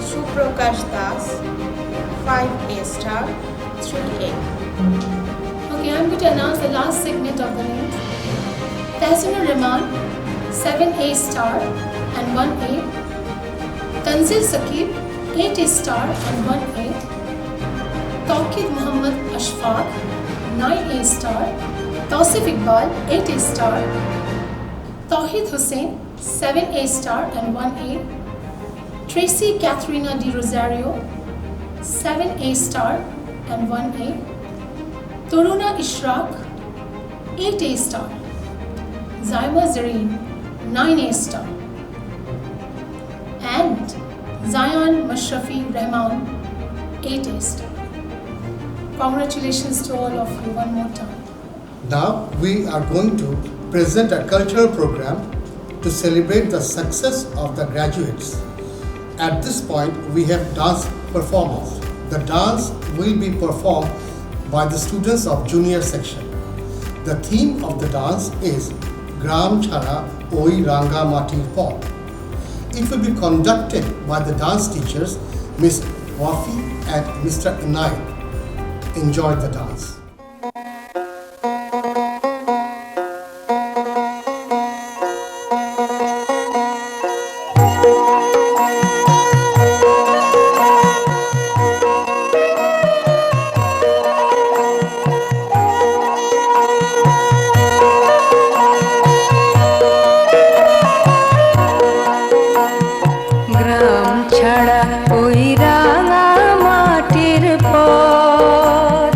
Suprakash Das, 5 A star, 3A. Okay, I'm going to announce the last segment of the names. Tahsinur Rahman, 7 A star and 1A. Tanzil Saqib, 8 A star and 1A. Tawqid Muhammad Ashfaq, 9 A star. Tausif Iqbal, 8 A star. Tawhid Hussain, 7 A star and 1A. Tracy Katharina Di Rosario, 7 A star and 1A. Toruna Ishraq, 8 A star. Zaima Zareen, 9 A star. And Zayan Mashrafi Rahman, 8 A star. Congratulations to all of you one more time. Now we are going to present a cultural program to celebrate the success of the graduates. At this point, we have dance performance. The dance will be performed by the students of junior section. The theme of the dance is Gram Chhara Oi Ranga Matir Pot. It will be conducted by the dance teachers Ms. Wafi and Mr. Inai. Enjoy the dance. গ্রাম ছাড়া ওই রাঙা মাটির পথ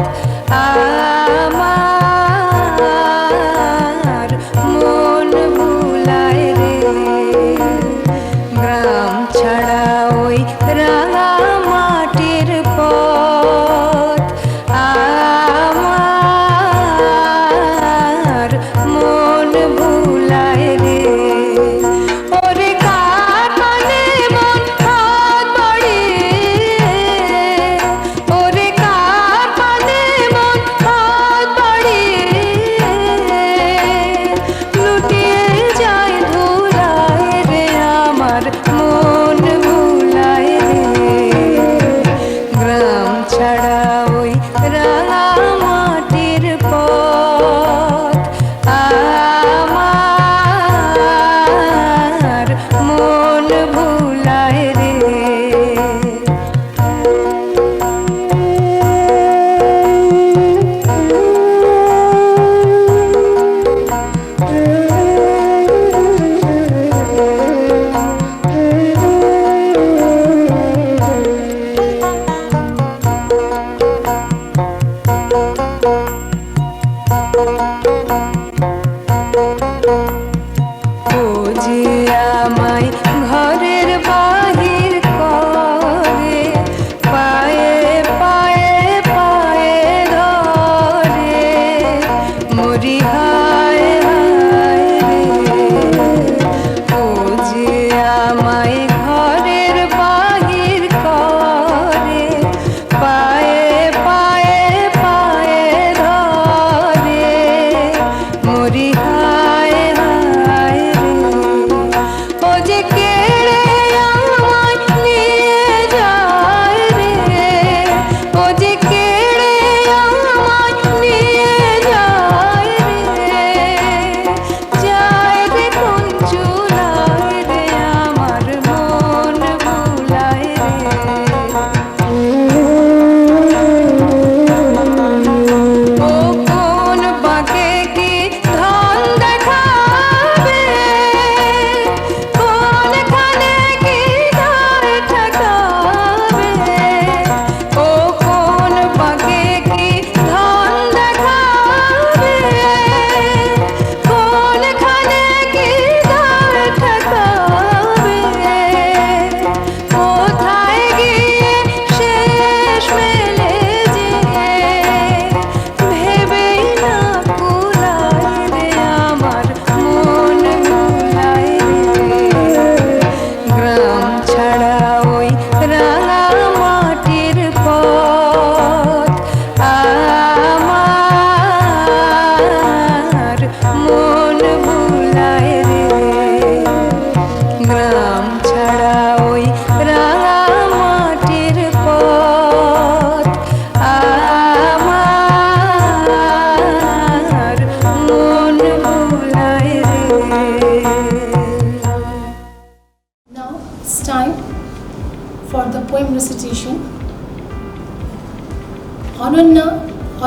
Ananya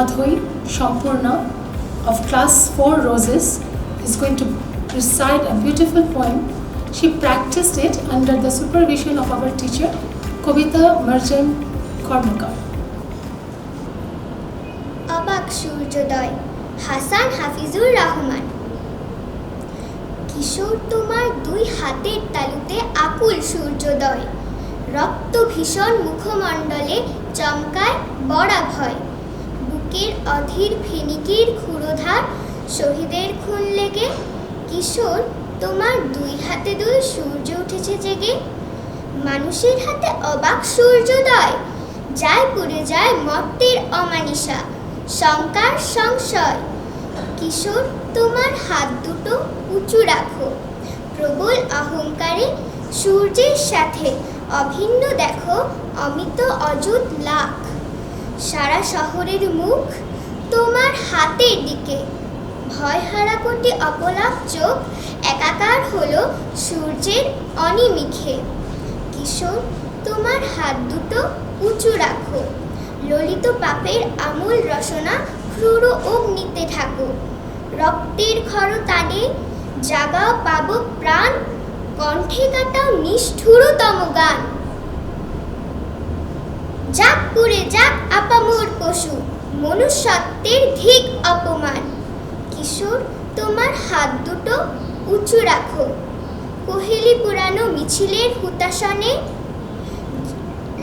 Adhoi Shampurna of class 4 Roses is going to recite a beautiful poem. She practiced it under the supervision of our teacher, Kobita Marjan Kormakar. অবাক সূর্যোদয় হাসান হাফিজুর রহমান। কিশোর তোমার দুই হাতের তালুতে আকুল সূর্যোদয়, রক্ত ভীষণ মুখমণ্ডলে চমকায় বড়া ভয়, বুকের অধীর ফিনিকির ক্ষুরোধার শহীদের খুন লেগে, কিশোর তোমার দুই হাতে দুই সূর্য উঠেছে জেগে। মানুষের হাতে অবাক সূর্যোদয়, যায় পুড়ে যায় মর্তের অমানিসা, শঙ্কার সংশয়। কিশোর তোমার হাত দুটো উঁচু রাখো, প্রবল অহংকারে সূর্যের সাথে অভিন্ন দেখো অমিত অযুত লাখ। সারা শহরের মুখ তোমার হাতের দিকে, ভয়হারা কোটি অপলাপ চোখ একাকার হলো সূর্যের অনিমিখে। কিশোর তোমার হাত দুটো উঁচু রাখো, ললিত পাপের আমূল রসনা ক্রূর অগ্নিতে ঢাকো। রক্তের খরতানে জাগাও পাবক প্রাণ, কণ্ঠে কাটাও নিষ্ঠুরতম গান। যাক পুড়ে যাক আপামোর পশু, মনুষ্যত্বের ধিক অপমান। কিশোর তোমার হাত দুটো উঁচু রাখো, কোহেলি পুরানো মিছিলের হুতাশনে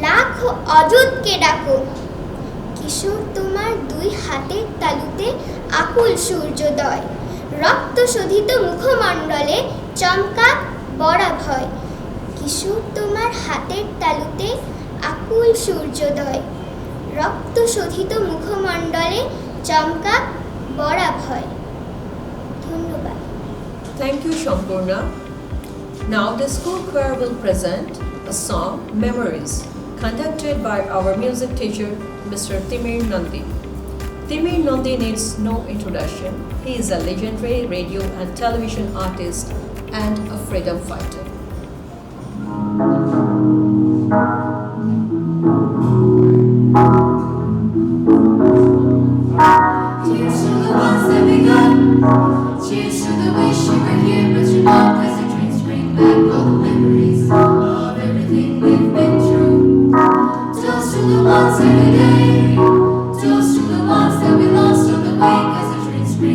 লাখ অযুতকে ডাকো। কিশোর তোমার দুই হাতের তালুতে আকুল সূর্যোদয়, রক্ত শোধিত মুখমণ্ডলে চমকাক বড়া ভয়। কিশোর তোমার হাতের তালুতে আকুল সূর্যোদয়, রক্ত শোধিত মুখমণ্ডলে চমকাক বড়া ভয়। ধন্যবাদ। Thank you, Shampurna. Now the school choir will present a song, Memories, conducted by our music teacher, Mr. Timir Nandi. Timir Nandi needs no introduction. He is a legendary radio and television artist and a freedom fighter. Cheers to the ones that we got. Cheers to the wish you were here, but you're not. 'Cause the drinks bring back all the memories of everything we've been through. Toast to the ones every day. Toast to the ones that we lost on the way. 'Cause the drinks bring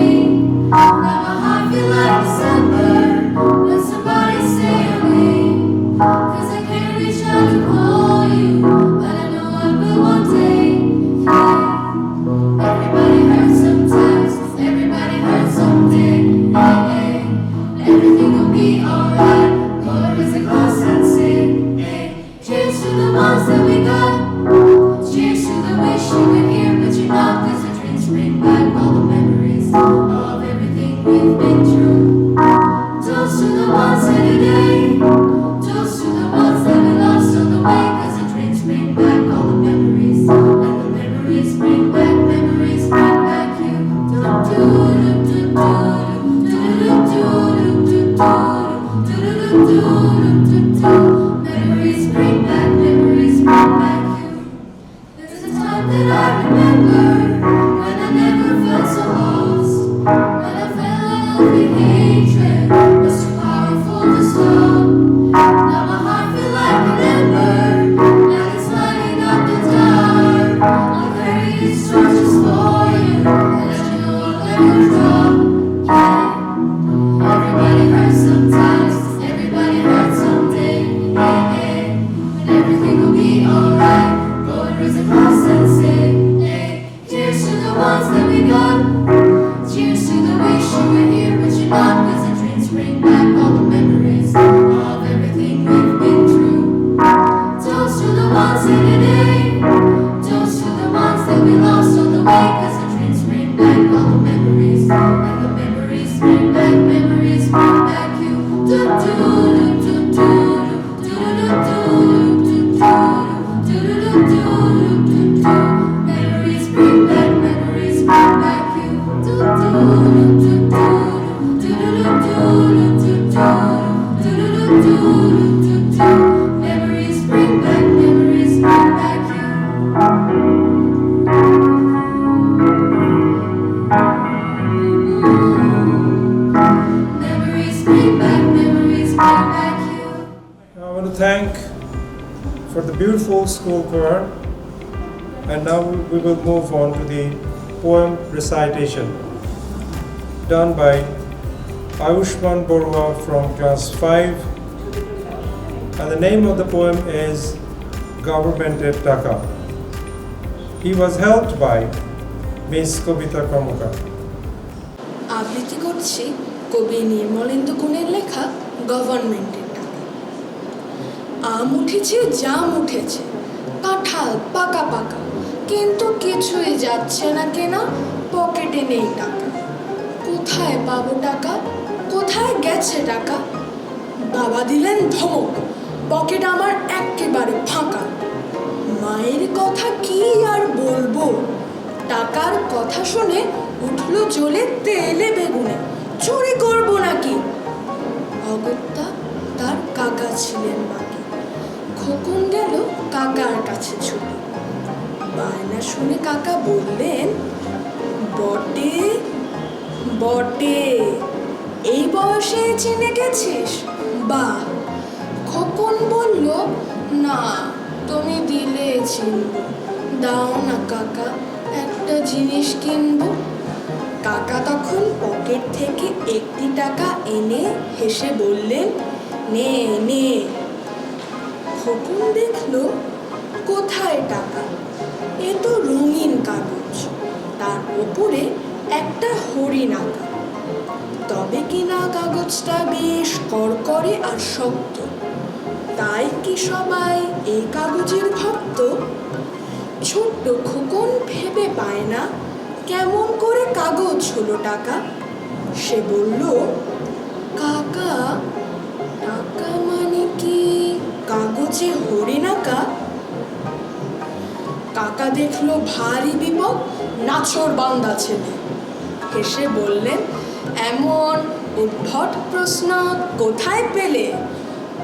rain. Now my heart feel like December when somebody say your name. 'Cause I can't reach out to call you, but I know I will one day. Yeah. Everybody hurts sometimes, everybody hurts someday. Hey, hey. Everything will be alright. Lord, raise a glass and sing. Hey. Cheers to the ones that we got. Cheers to the wish you were here, but you're not. 'Cause the drinks bring back all the memories of everything we've been through. Toast to the ones here today. Toast to the ones that we lost on the way. 'Cause the drinks bring back all the memories, and the memories bring back you. Do do do do do do do do do do do do. Memories bring back you. There's a time that I remember when I never felt so lost. When I felt like only hatred was too powerful to stop. Now my heart feel like an ember, and it's lighting up the dark. I'll carry these torches for you, and let you know I'll never drop. Yeah. Everybody hurts sometimes, everybody hurts someday. Hey, hey. And everything will be alright. Lord, raise a glass and say, hey. Cheers to the ones that we got. Cheers to the wish you were here, but you're not. 'Cause the drinks bring back all the memories of everything we've been through. Toast to the ones here today. Toast to the ones that we lost on the way. 'Cause the drinks bring back all the memories, and the memories bring back you. Do do do do do do do do do do do do do. Memories bring back you. Do do do do do do do do do do do. Memories bring back you. Memories bring back you. I want to thank for the beautiful school choir, and now we will move on to the poem recitation done by Ayushman Borua from class 5, and the name of the poem is Governmented Taka. He was helped by Miss Kobita Kamuka. আবৃত্তি করছি কবি নির্মলেন্দু গুণের লেখা গভর্নমেন্টের টাকা। আম উঠেছে, জাম উঠেছে, কাঁঠাল পাকা পাকা, কিন্তু কিছুই যাচ্ছে না কেনা, পকেটে নেই টাকা। কোথায় পাবো টাকা, কোথায় গেছে টাকা? বাবা দিলেন ধমক, পকেট আমার একেবারে ফাঁকা। মায়ের কথা কি আর বলবো, টাকার কথা শুনে উঠলো জ্বলে তেলে বেগুনে, চুরি করবো নাকি? অগত্যা তার কাকা ছিলেন বাকি, খোকন গেল কাকার কাছে ছুটে। বায়না শুনে কাকা বললেন, বটে বটে, এই বয়সে চিনে গেছিস, বাহ। খোকন বলল, না তুমি দিলে চিনব, দাও না কাকা একটা জিনিস কিনবো। কাকা তখন পকেট থেকে একটি টাকা এনে হেসে বললেন, নে নে। খোকন দেখলো কোথায় টাকা, এ তো রঙিন কাগজ, তার উপরে একটা হরিণ আঁকা। তবে কিনা কাগজটা বেশ কড়কড়ে আর শক্ত, তাই কি সবাই এই কাগজের ভক্ত? ছোট্ট খোকন ভেবে পায় না কেমন করে কাগজ হলো টাকা। সে বলল, কাকা টাকা মানে কি কাগজে হরিণ আঁকা? কাকা দেখলো ভারী বিপদ, নাছোড় বান্দা ছেলে। হেসে বললেন, এমন উদ্ভট প্রশ্ন কোথায় পেলে?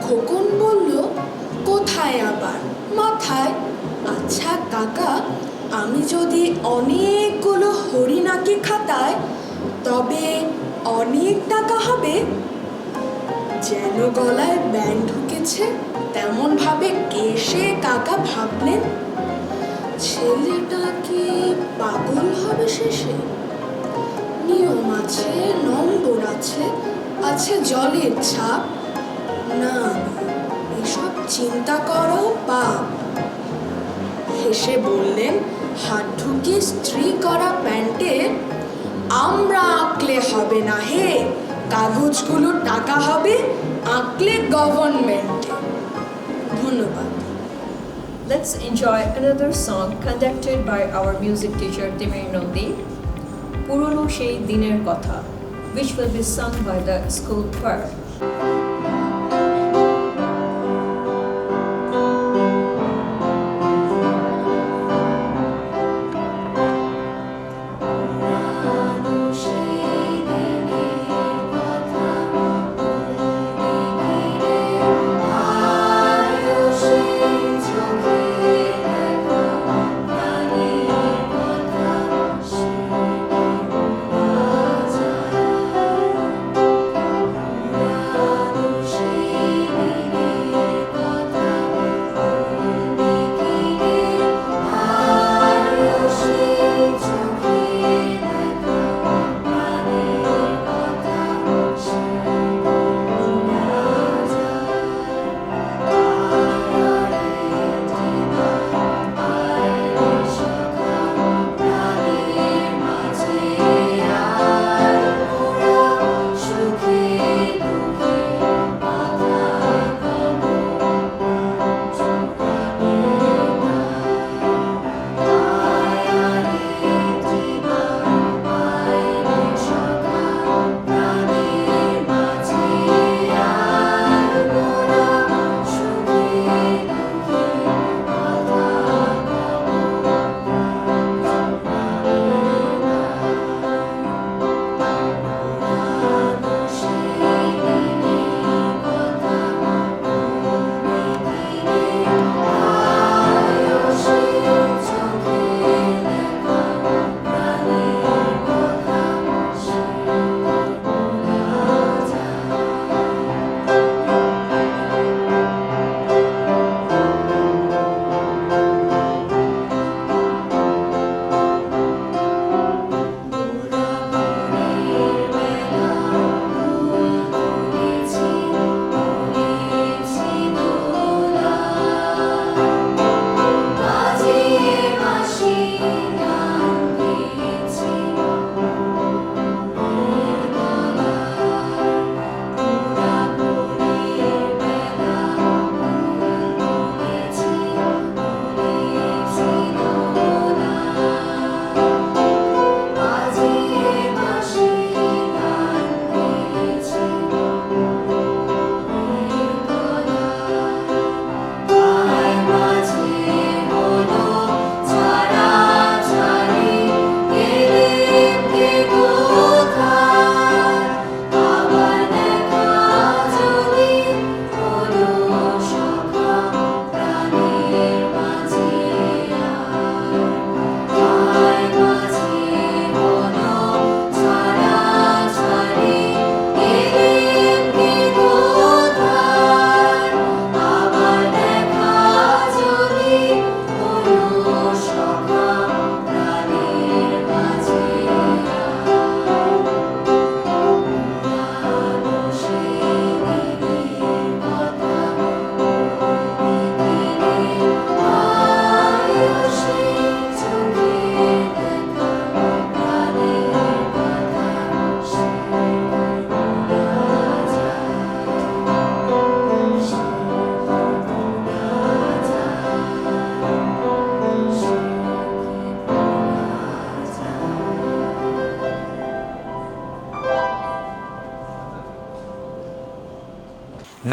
খোকন বলল, কোথায় আবার, মাথায়। আচ্ছা কাকা, আমি যদি অনেকগুলো হরিণ আঁকি খাতায়, তবে অনেক টাকা হবে? যেন গলায় ব্যান্ড ঢুকেছে তেমন ভাবে কেশে কাকা ভাবলেন, ছেলেটা কি পাগল হবে শেষে? নিয়ম আছে, নম্বর আছে, আছে জলের ছাপ। না, এসব চিন্তা করো পাপ। হেসে বললেন, হাত ঢুকিয়ে স্ত্রী করা প্যান্টে, আমরা আঁকলে হবে না হে, কাগজগুলো টাকা হবে আঁকলে গভর্নমেন্টে। ধন্যবাদ। Let's enjoy another song conducted by our music teacher Timir Nandi, Purono Shei Diner Kotha, which will be sung by the school choir.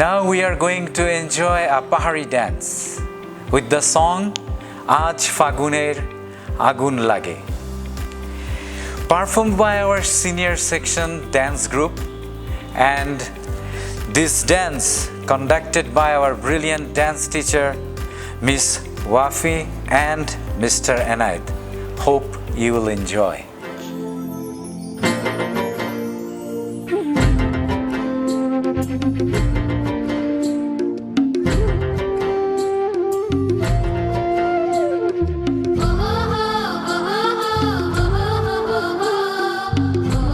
Now we are going to enjoy a Pahari dance with the song Aaj Faguner Agun Lage, performed by our senior section dance group, and this dance conducted by our brilliant dance teacher Miss Wafi and Mr. Enaid. Hope you will enjoy. Oh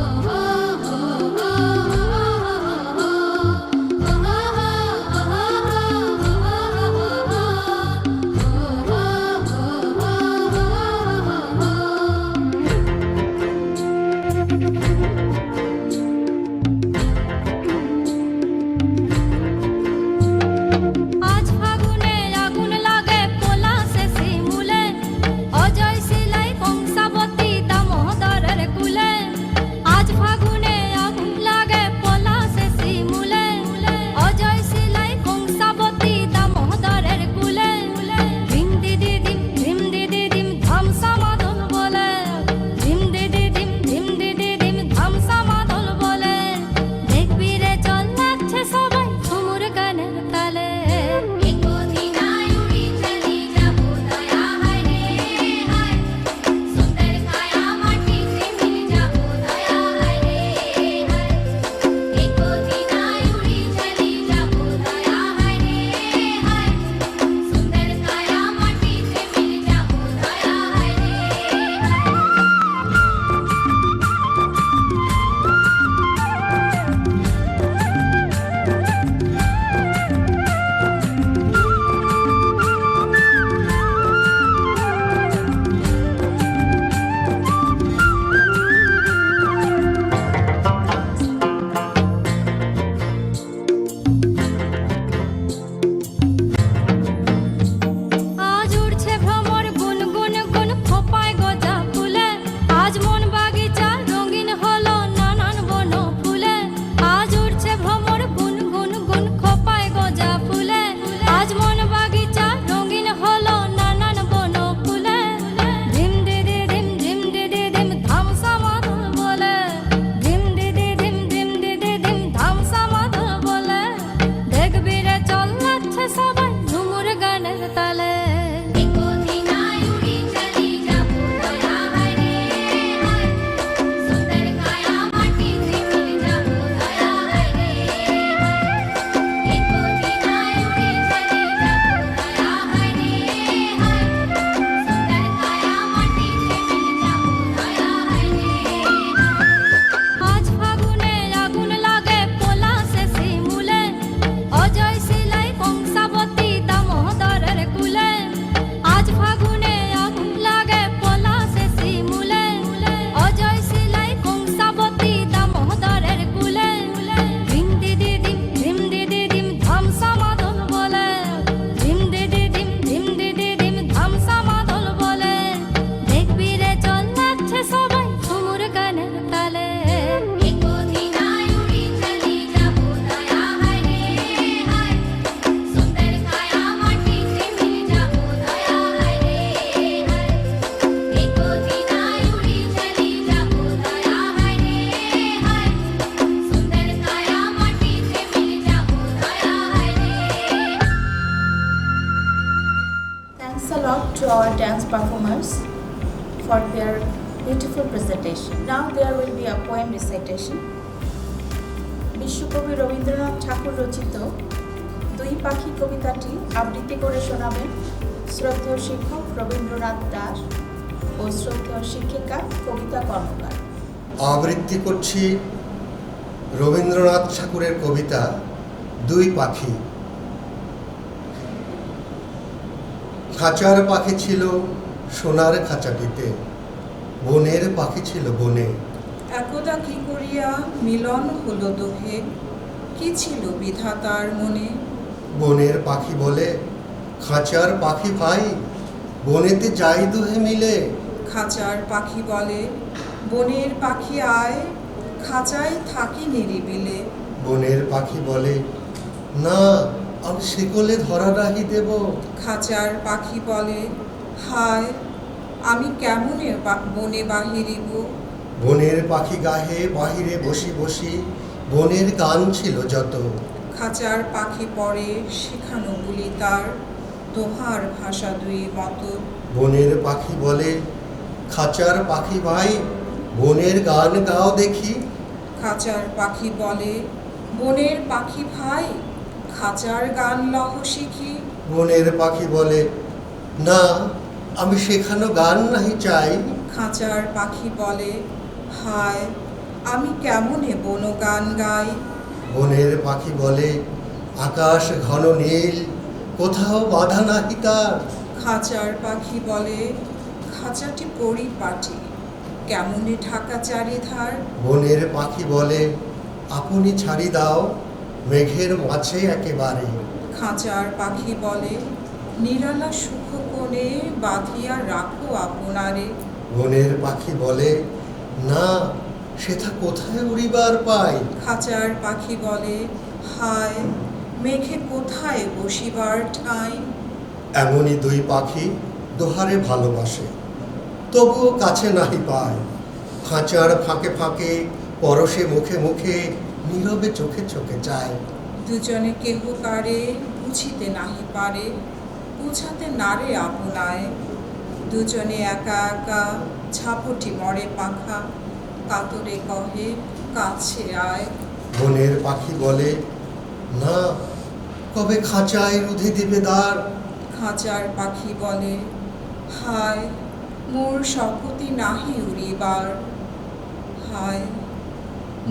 performers for their beautiful presentation. Now there will be a poem recitation. বিশ্বকবি রবীন্দ্রনাথ ঠাকুর রচিত দুই পাখি কবিতাটি আবৃত্তি করে শোনাবেন শ্রদ্ধেয় শিক্ষক রবীন্দ্রনাথ দাস ও শ্রদ্ধেয় শিক্ষিকা কবিতা কর্মকার। আবৃত্তি করছি রবীন্দ্রনাথ ঠাকুরের কবিতা দুই পাখি। খাঁচার পাখি ছিল সোনার খাঁচাটিতে, বনের পাখি ছিল বনে। একদা কি করিয়া মিলন হলো দোহে, কি ছিল বিধাতার মনে। বনের পাখি বলে খাঁচার পাখি ভাই, বনেতে যাই দুহে মিলে। খাঁচার পাখি বলে বনের পাখি আয়, খাঁচায় থাকি নিরিবিলে। বনের পাখি বলে না, আমি শিকলে ধরা রাহি দেব। খাঁচার পাখি বলে হায়, আমি কেমনে বনে বাহিরিব। বনের পাখি গাহে বাহিরে বসি বসি, বনের গান ছিল যত। খাঁচার পাখি পরে শেখানো বলি তার, দোহার ভাষা দুই মতো। বনের পাখি বলে খাঁচার পাখি ভাই, বনের গান গাও দেখি। খাঁচার পাখি বলে বনের পাখি ভাই, খাঁচার গান লহ শিখি। বনের পাখি বলে না, আমি শেখানো গান নাহি চাই। খাঁচার পাখি বলে হায়, আমি কেমনে বন গান গাই। বনের পাখি বলে আকাশ ঘন নীল, কোথাও বাধা নাহি তার। খাঁচার পাখি বলে খাঁচাটি পরিপাটি, কেমনে ঢাকা চারিধার। বনের পাখি বলে আপনি ছাড়ি দাও, মেঘের মাঝে একেবারে। খাঁচার পাখি বলে নিরালা সুখ কোণে, বাঁধিয়া রাখো আপনারে। বনের পাখি বলে না, সেথা কোথায় উড়িবার পাই। খাঁচার পাখি বলে হায়, মেঘে কোথায় বসিবার ঠাঁই। এমনই দুই পাখি দোহারে ভালোবাসে, তবুও কাছে নাহি পায়। খাঁচার ফাঁকে ফাঁকে, পরশে মুখে মুখে, নীরবে চোখে চোখে চায়। দুজনে কেহ কারে বুঝিতে নাহি পারে, বুঝাতে নারে আপনায়। দুজনে একা একা ঝাপটি মরে পাখা, কাতরে কহে কাছে আয়। বনের পাখি বলে না, কবে খাঁচায় রুধে দিবে দ্বার। খাঁচার পাখি বলে হায়, মোর শপথি নাহি উড়িবার। হায়,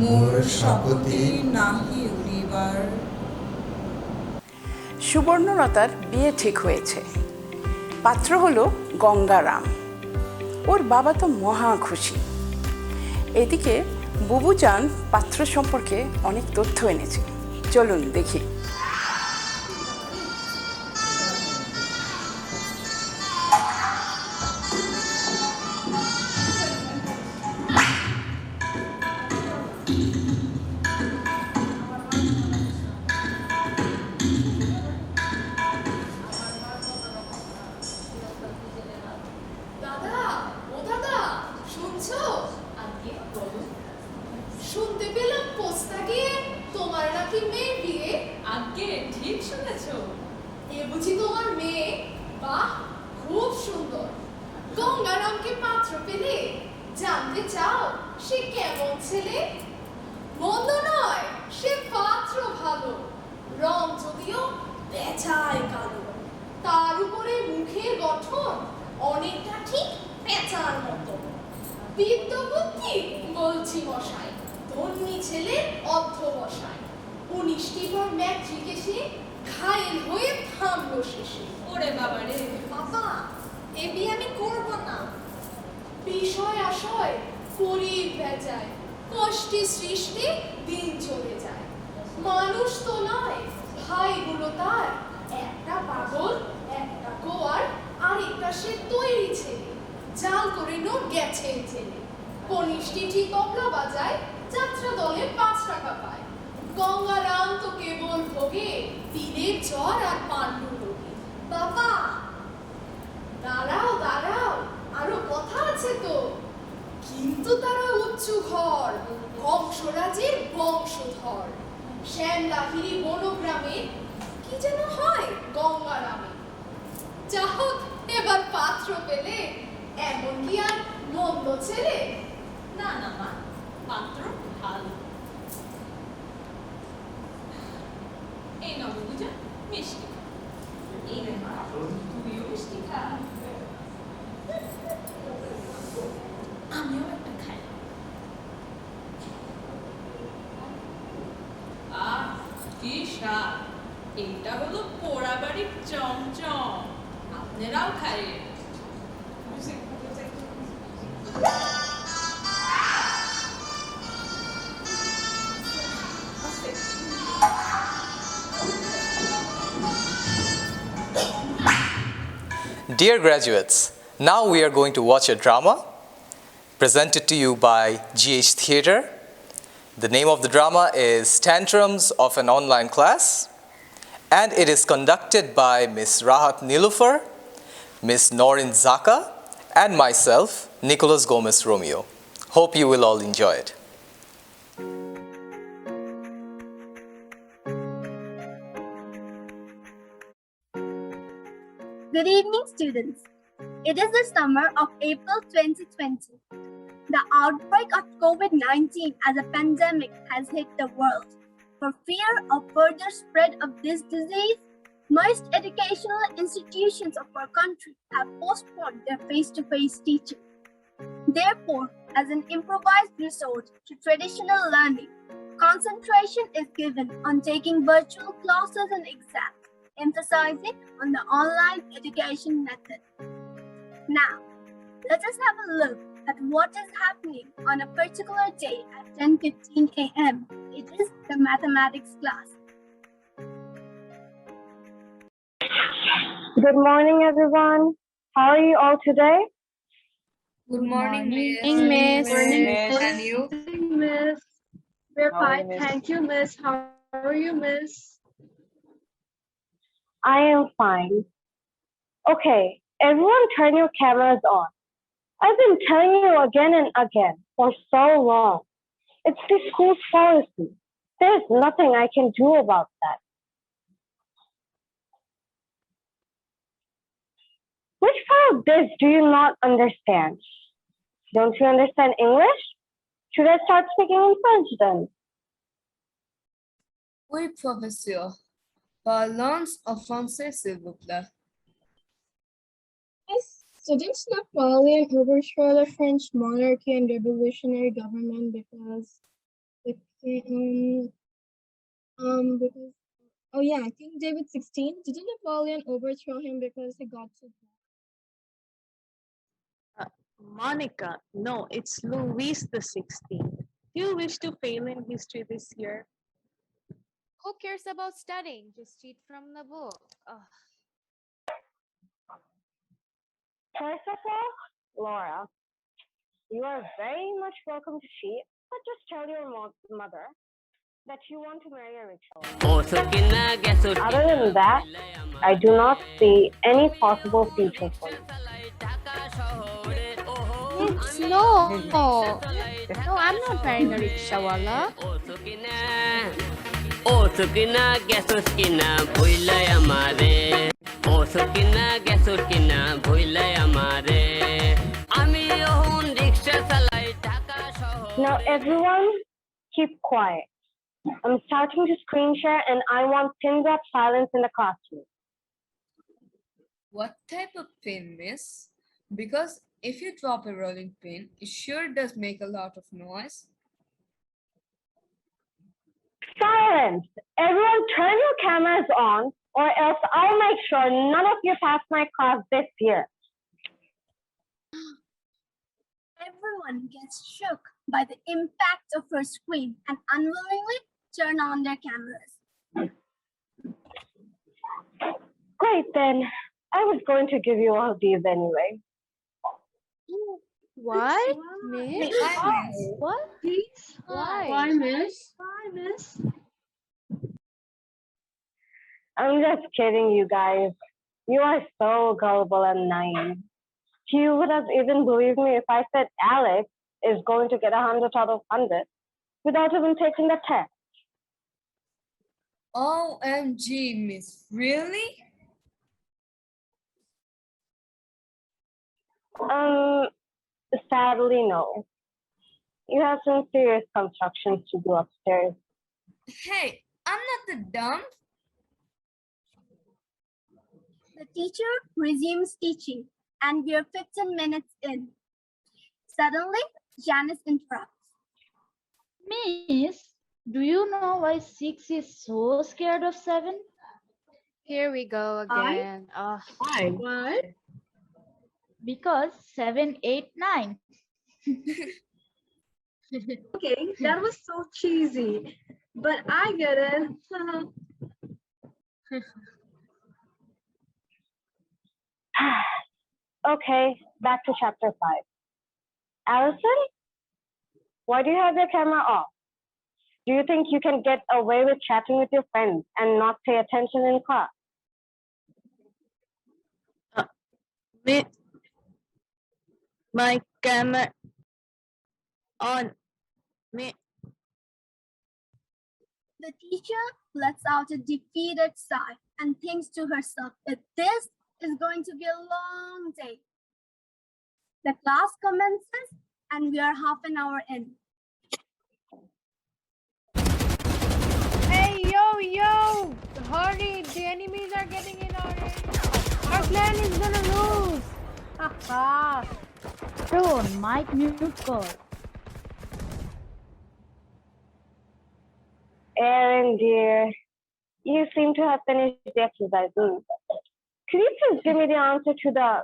মোর শপথি নাহি উড়িবার। সুবর্ণলতার বিয়ে ঠিক হয়েছে। পাত্র হলো গঙ্গারাম। ওর বাবা তো মহা খুশি। এদিকে বুবুজান পাত্র সম্পর্কে অনেক তথ্য এনেছে, চলুন দেখি। শুনতে পেলাম পোস্তা গিয়ে তোমার নাকি মেয়ে বিয়ে। আগে ঠিক শুনেছো, এ বুঝি তোমার মেয়ে? বাহ, খুব সুন্দর। গঙ্গারামকে পাত্র পেলে জানতে চাও সে কেমন ছেলে? মন্দ নয়, সে পাত্র ভালো, রং যদিও পেঁচায় কালো, তার উপরে মুখের গঠন অনেকটা ঠিক পেঁচার মতো। বিদ্যা বুদ্ধি বলছি মশাই, ধন্যী ছেলে অধ্যবসায়। 19টি পর ম্যাট্রিক এসে ঘায়েল হয়ে থামলো শেষে। ওরে বাবা রে বাবা, এ বিয়ে আমি করব না। বিষয় আশয় পরির বেজায়, কষ্টে সৃষ্টি দিন চলে যায়। মানুষ তো নয়, ভাইগুলো তার, একটা পাগল, একটা গোয়ার, আরেকটা সে তৈরি ছেলে। জাল করে নোট গেছে ছেলে। কনিষ্ঠী ঠিক তবলা বাজায়, যাত্রা দলে 5 টাকা পায়। গঙ্গারাম তো কেবল ভোগে পীরের জ্বর আর পাণ্ডু রোগে। বাবা দাঁড়াও দাঁড়াও, আরো কথা আছে তো। কিন্তু তারা উচ্চ ঘর, কংসরাজের বংশধর। শ্যামলাহিরি বনগ্রামে কি যেন হয় গঙ্গারামে। যাহোক এবার পাত্র পেলে এমন কি আর মন্দ ছেলে? না না মা, পাত্র ভালো। এই নবপূজা মিষ্টি খা। এই রে মা, তুইও মিষ্টি খা। আমিও একটা খাই। আহ, কি স্বাদ! এটা হলো পোড়া বাড়ির চমচম। আপনারাও খাইয়ে। Dear graduates, now we are going to watch a drama presented to you by GH Theatre. The name of the drama is Tantrums of an Online Class, and it is conducted by Ms. Rahat Nilufar, Ms. Norin Zaka, and myself, Nicholas Gomez Romeo. Hope you will all enjoy it. Good evening, students. It is the summer of April 2020. The outbreak of COVID-19 as a pandemic has hit the world. For fear of further spread of this disease, most educational institutions of our country have postponed their face-to-face teaching. Therefore, as an improvised resort to traditional learning, concentration is given on taking virtual classes and exams, emphasizing on the online education method. Now, let us have a look at what is happening on a particular day at 10:15 a.m. It is the mathematics class. Good morning, everyone. How are you all today? Good morning, Miss. Miss. And you? Miss. We're How are you, fine. Miss? Thank you, Miss. How are you, Miss? I am fine. Okay, everyone turn your cameras on. I've been telling you again and again for so long. It's the school's policy. There's nothing I can do about that. Which part of this do you not understand? Don't you understand English? Should I start speaking in French then? Oui, professeur. Parlons en français, s'il vous plaît. So didn't Napoleon overthrow the French monarchy and revolutionary government because oh yeah, King David 16. Didn't Napoleon overthrow him because he got too Monica, no, it's Louis the 16th. Do you wish to fail in history this year? Who cares about studying? Just cheat from the book. Ugh. First of all, Laura, you are very much welcome to cheat, but just tell your mother that you want to marry a rickshaw. Other than that, I do not see any possible future for you. No, I'm not marrying a rickshawala. Now everyone, keep quiet. I'm starting to screen share and I want pin drop silence in the classroom. What type of pin, miss? Because if you drop a rolling pin, it sure does make a lot of noise. Silence! Everyone turn your cameras on or else I'll make sure none of you pass my class this year. Everyone gets shook by the impact of her screen and unwillingly turn on their cameras. Great then. I was going to give you all these anyway. What? Miss? Why, miss? What? Why, Miss? Why, Miss? I'm just kidding, you guys. You are so gullible and naive. You would have even believed me if I said Alex is going to get 100 out of 100 without even taking the test. OMG, miss. Really? Um, Sadly, no. You have some serious constructions to do upstairs. Hey, I'm not the dumb. The teacher resumes teaching, and we are 15 minutes in. Suddenly, Janice interrupts. Miss, do you know why 6 is so scared of 7? Here we go again. Why? Why? Because 7, 8, 9. Okay, that was so cheesy, but I get it. Okay, back to chapter 5. Allison, why do you have your camera off? Do you think you can get away with chatting with your friends and not pay attention in class? My camera on. Me. The teacher lets out a defeated sigh and thinks to herself that this is going to be a long day. The class commences and we are half an hour in. Hey, yo! Hurry! The enemies are getting in already. Our clan is gonna lose. Haha. Don't mic mute call. Erin, dear, you seem to have finished the exercise. Could you please give me the answer to the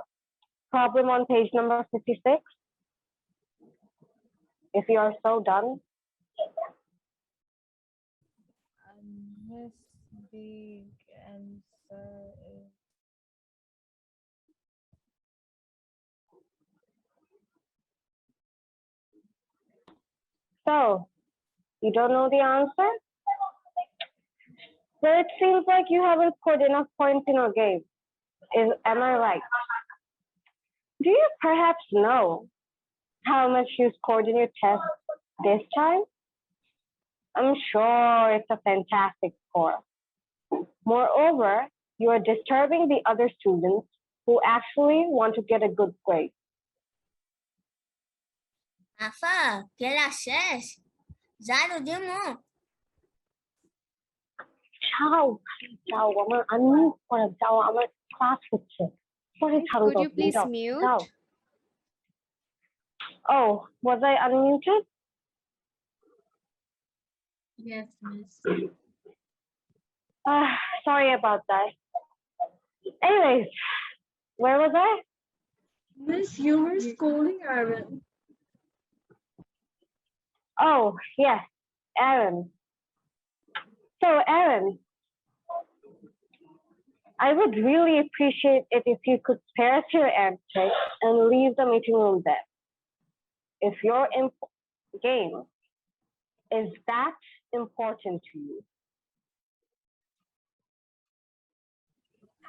problem on page number 56? If you are so done. I missed the answer. So, you don't know the answer? Well, it seems like you haven't scored enough points in your game. Am I right? Do you perhaps know how much you scored in your test this time? I'm sure it's a fantastic score. Moreover, you are disturbing the other students who actually want to get a good grade. Apa class শেষ যাই দিমু যাও আমার unmute করা যাও আমার class হচ্ছে পরে ছাড়ো Could you please mute? যাও Oh, was I unmuted? Yes, miss. Sorry about that. Anyways, where was I? Miss, you were scolding Aaron. Oh, yes, Aaron. So, Aaron, I would really appreciate it if you could spare us your answer and leave the meeting room there. If your game is that important to you.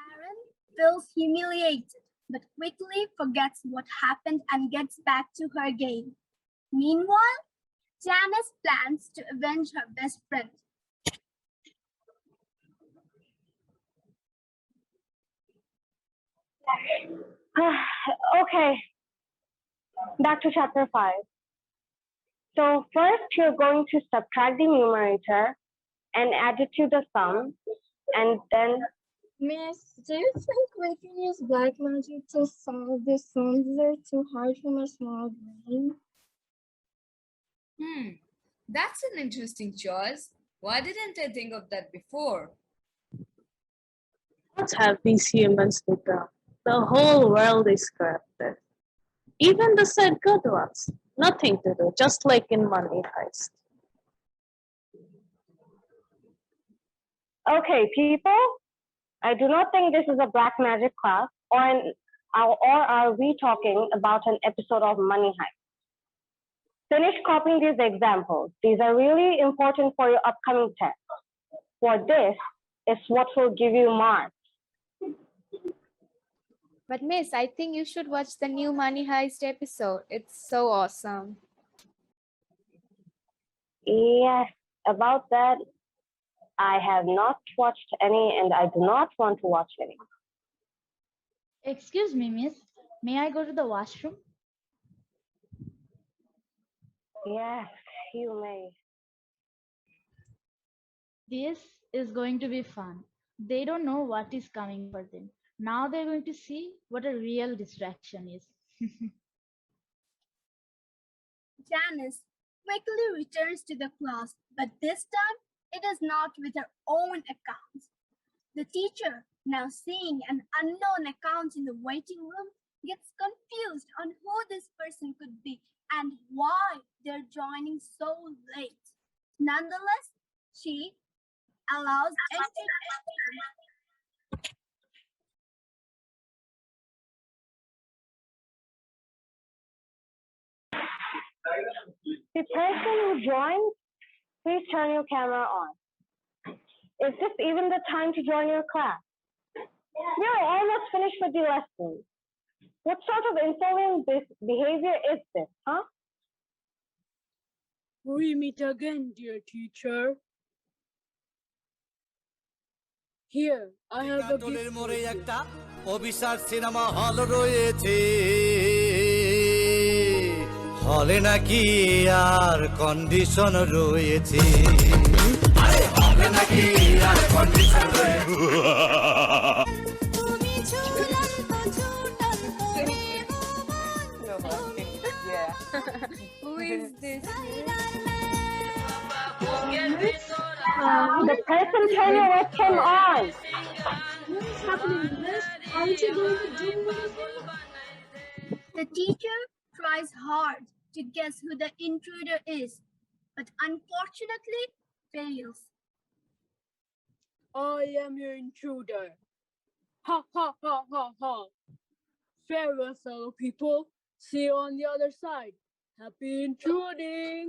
Aaron feels humiliated, but quickly forgets what happened and gets back to her game. Meanwhile, Janice plans to avenge her best friend. Okay, back to chapter 5. So first you're going to subtract the numerator and add it to the sum, and then... Miss, do you think we can use black magic to solve this sums that are too hard for my small brain? That's an interesting choice. Why didn't I think of that before? What have these humans become? The whole world is corrupted. Even the said good ones. Nothing to do, just like in Money Heist. Okay, people, I do not think this is a black magic class, or are we talking about an episode of Money Heist? Finish copying these examples. These are really important for your upcoming test. For this is what will give you marks. But miss, I think you should watch the new Money Heist episode. It's so awesome. Yes, about that, I have not watched any and I do not want to watch any. Excuse me, miss. May I go to the washroom? Yes, you may. This is going to be fun. They don't know what is coming for them. Now they're going to see what a real distraction is. Janice quickly returns to the class, but this time it is not with her own accounts. The teacher, now seeing an unknown account in the waiting room, gets confused on who this person could be and why they're joining so late. Nonetheless, she allows entry. The person who joins, please turn your camera on. Is this even the time to join your class? You're almost finished with the lesson. What sort of insolent behavior is this, huh? We meet again, dear teacher. Here, I have a gift for you. অবিশ্বাস cinema hall রয়েছে হলে নাকি আর condition রয়েছে আরে হলে নাকি আর condition Who is this? The person turn your webcam on. What's happening, Miss? Aren't you going to do anything? The teacher tries hard to guess who the intruder is, but unfortunately fails. I am your intruder. Ha ha ha ha ha. Farewell, fellow people. See you on the other side. Happy intruding.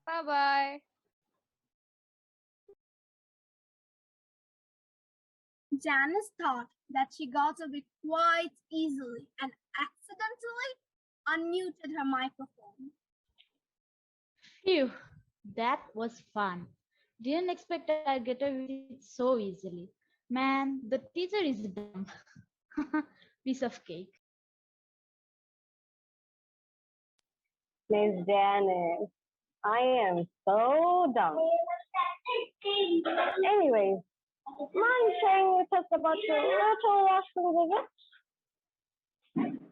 Bye bye. Janice thought that she got away quite easily and accidentally unmuted her microphone. Phew, that was fun. Didn't expect I'd get away with it so easily. Man, the teacher is dumb. Piece of cake. Miss Janice, I am so dumb. Anyways, mind sharing with us about your little washroom visit?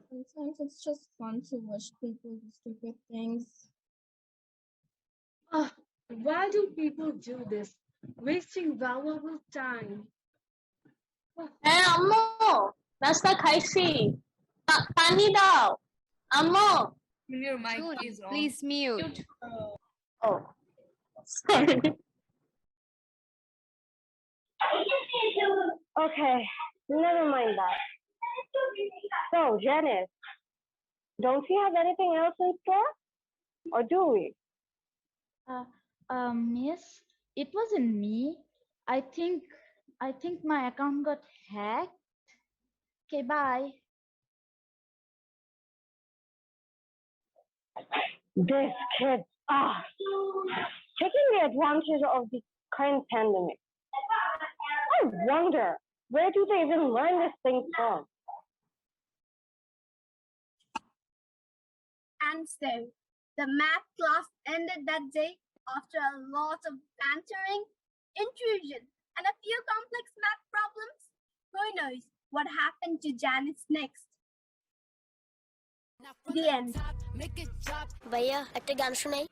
Sometimes it's just fun to watch people do stupid things. Why do people do this? Wasting valuable time. Hey, Ammo! Nasta khaisi. Pani dao. Ammo! Your mic is on. Please mute. Oh, sorry. Okay, never mind that. So, Janice, don't we have anything else in store? Or do we? Miss, it wasn't me. I think my account got hacked. Okay, bye. This kid, taking the advantage of the current pandemic. I wonder, where do they even learn this thing from? And so, the math class ended that day after a lot of bantering, intrusion, and a few complex math problems. Who knows what happened to Janice next? The end. ভাইয়া একটা গান শোনাই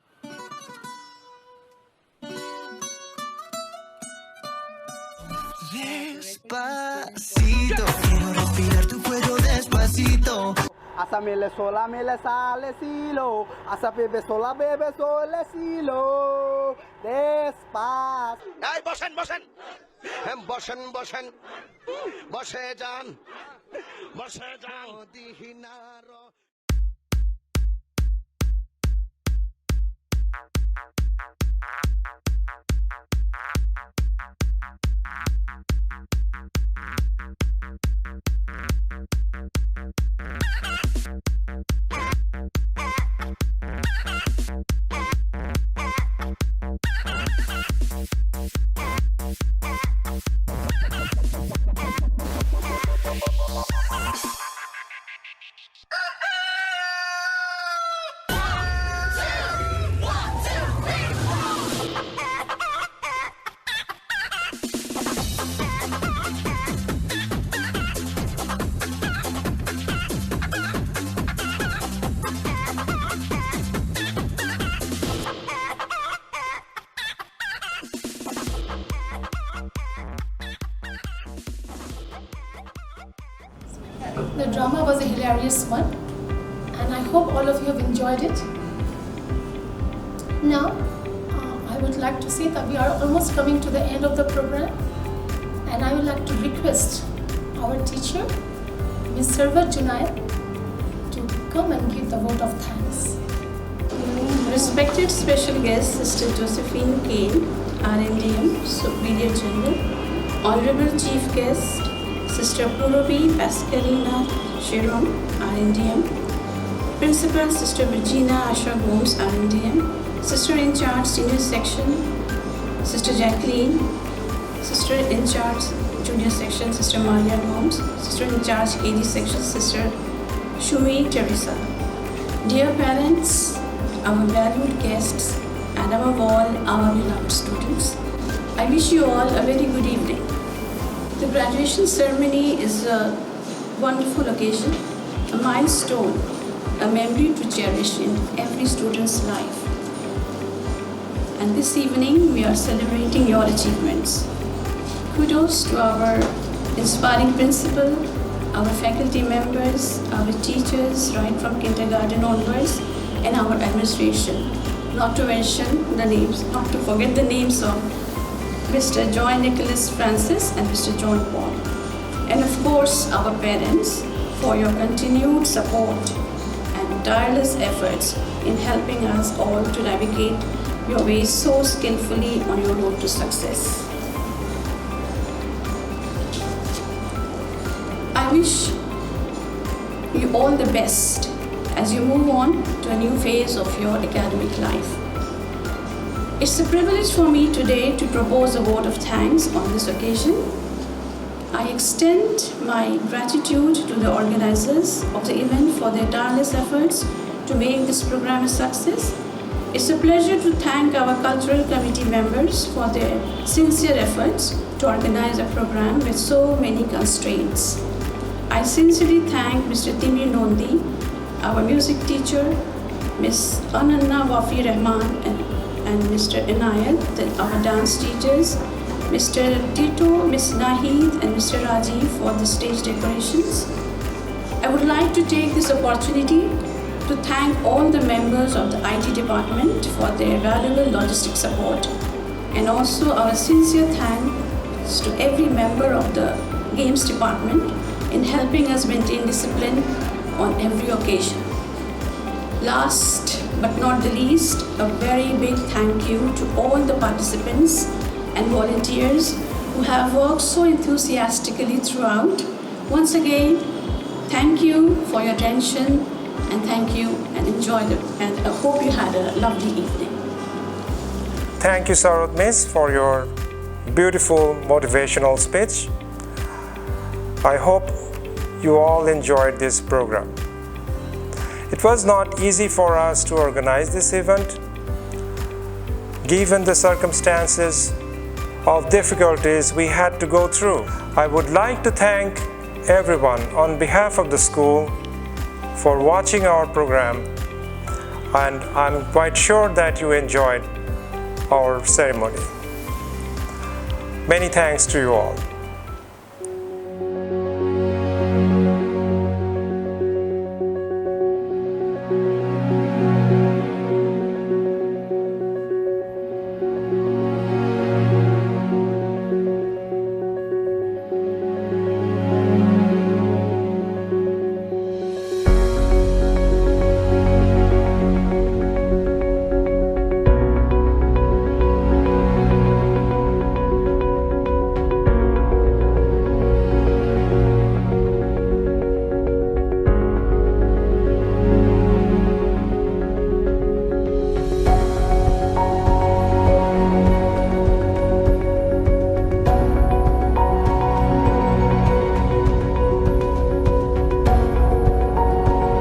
Despacito, quiero respirar tu cuello despacito. Asa mele sola mele sale silo. Asa bebe sola bebe sole silo. Despacio. এই বসেন বসেন বসেন বসেন বসে যান দিহিনার drama was a hilarious one, and I hope all of you have enjoyed it. Now, I would like to say that we are almost coming to the end of the program, and I would like to request our teacher, Ms. Sarwar Junaid, to come and give the vote of thanks. Respected special guest, Sister Josephine Kane, RNDM, Superior General, Honorable Chief Guest, Sister Puravi Pascalina Shirom, RNDM, Principal Sister Virginia Asha Gomes, RNDM, Sister in Charge Senior Section, Sister Jacqueline, Sister in Charge Junior Section, Sister Maria Gomes, Sister in Charge AD Section, Sister Shumi Teresa. Dear parents, our valued guests, and above all, our beloved students, I wish you all a very good evening. The graduation ceremony is a wonderful occasion, a milestone, a memory to cherish in every student's life. And this evening, we are celebrating your achievements. Kudos to our inspiring principal, our faculty members, our teachers, right from kindergarten onwards, and our administration. Not to mention the names, not to forget the names of Mr. Joy Nicholas Francis and Mr. John Paul. And of course, our parents for your continued support and tireless efforts in helping us all to navigate your way so skillfully on your road to success. I wish you all the best as you move on to a new phase of your academic life. It's a privilege for me today to propose a vote of thanks on this occasion. I extend my gratitude to the organizers of the event for their tireless efforts to make this program a success. It's a pleasure to thank our cultural committee members for their sincere efforts to organize a program with so many constraints. I sincerely thank Mr. Timi Nondi, our music teacher, Ms. Ananna Wafi Rahman, and Mr. Inayat, our dance teachers, Mr. Tito, Ms. Nahid, and Mr. Rajiv for the stage decorations. I would like to take this opportunity to thank all the members of the IT department for their valuable logistic support, and also our sincere thanks to every member of the games department in helping us maintain discipline on every occasion. Last but not the least, a very big thank you to all the participants and volunteers who have worked so enthusiastically throughout. Once again, thank you for your attention, and thank you and enjoy it, and I hope you had a lovely evening. Thank you, Sarod Miss, for your beautiful motivational speech. I hope you all enjoyed this program. It was not easy for us to organize this event, given the circumstances of difficulties we had to go through. I would like to thank everyone on behalf of the school for watching our program, and I'm quite sure that you enjoyed our ceremony. Many thanks to you all.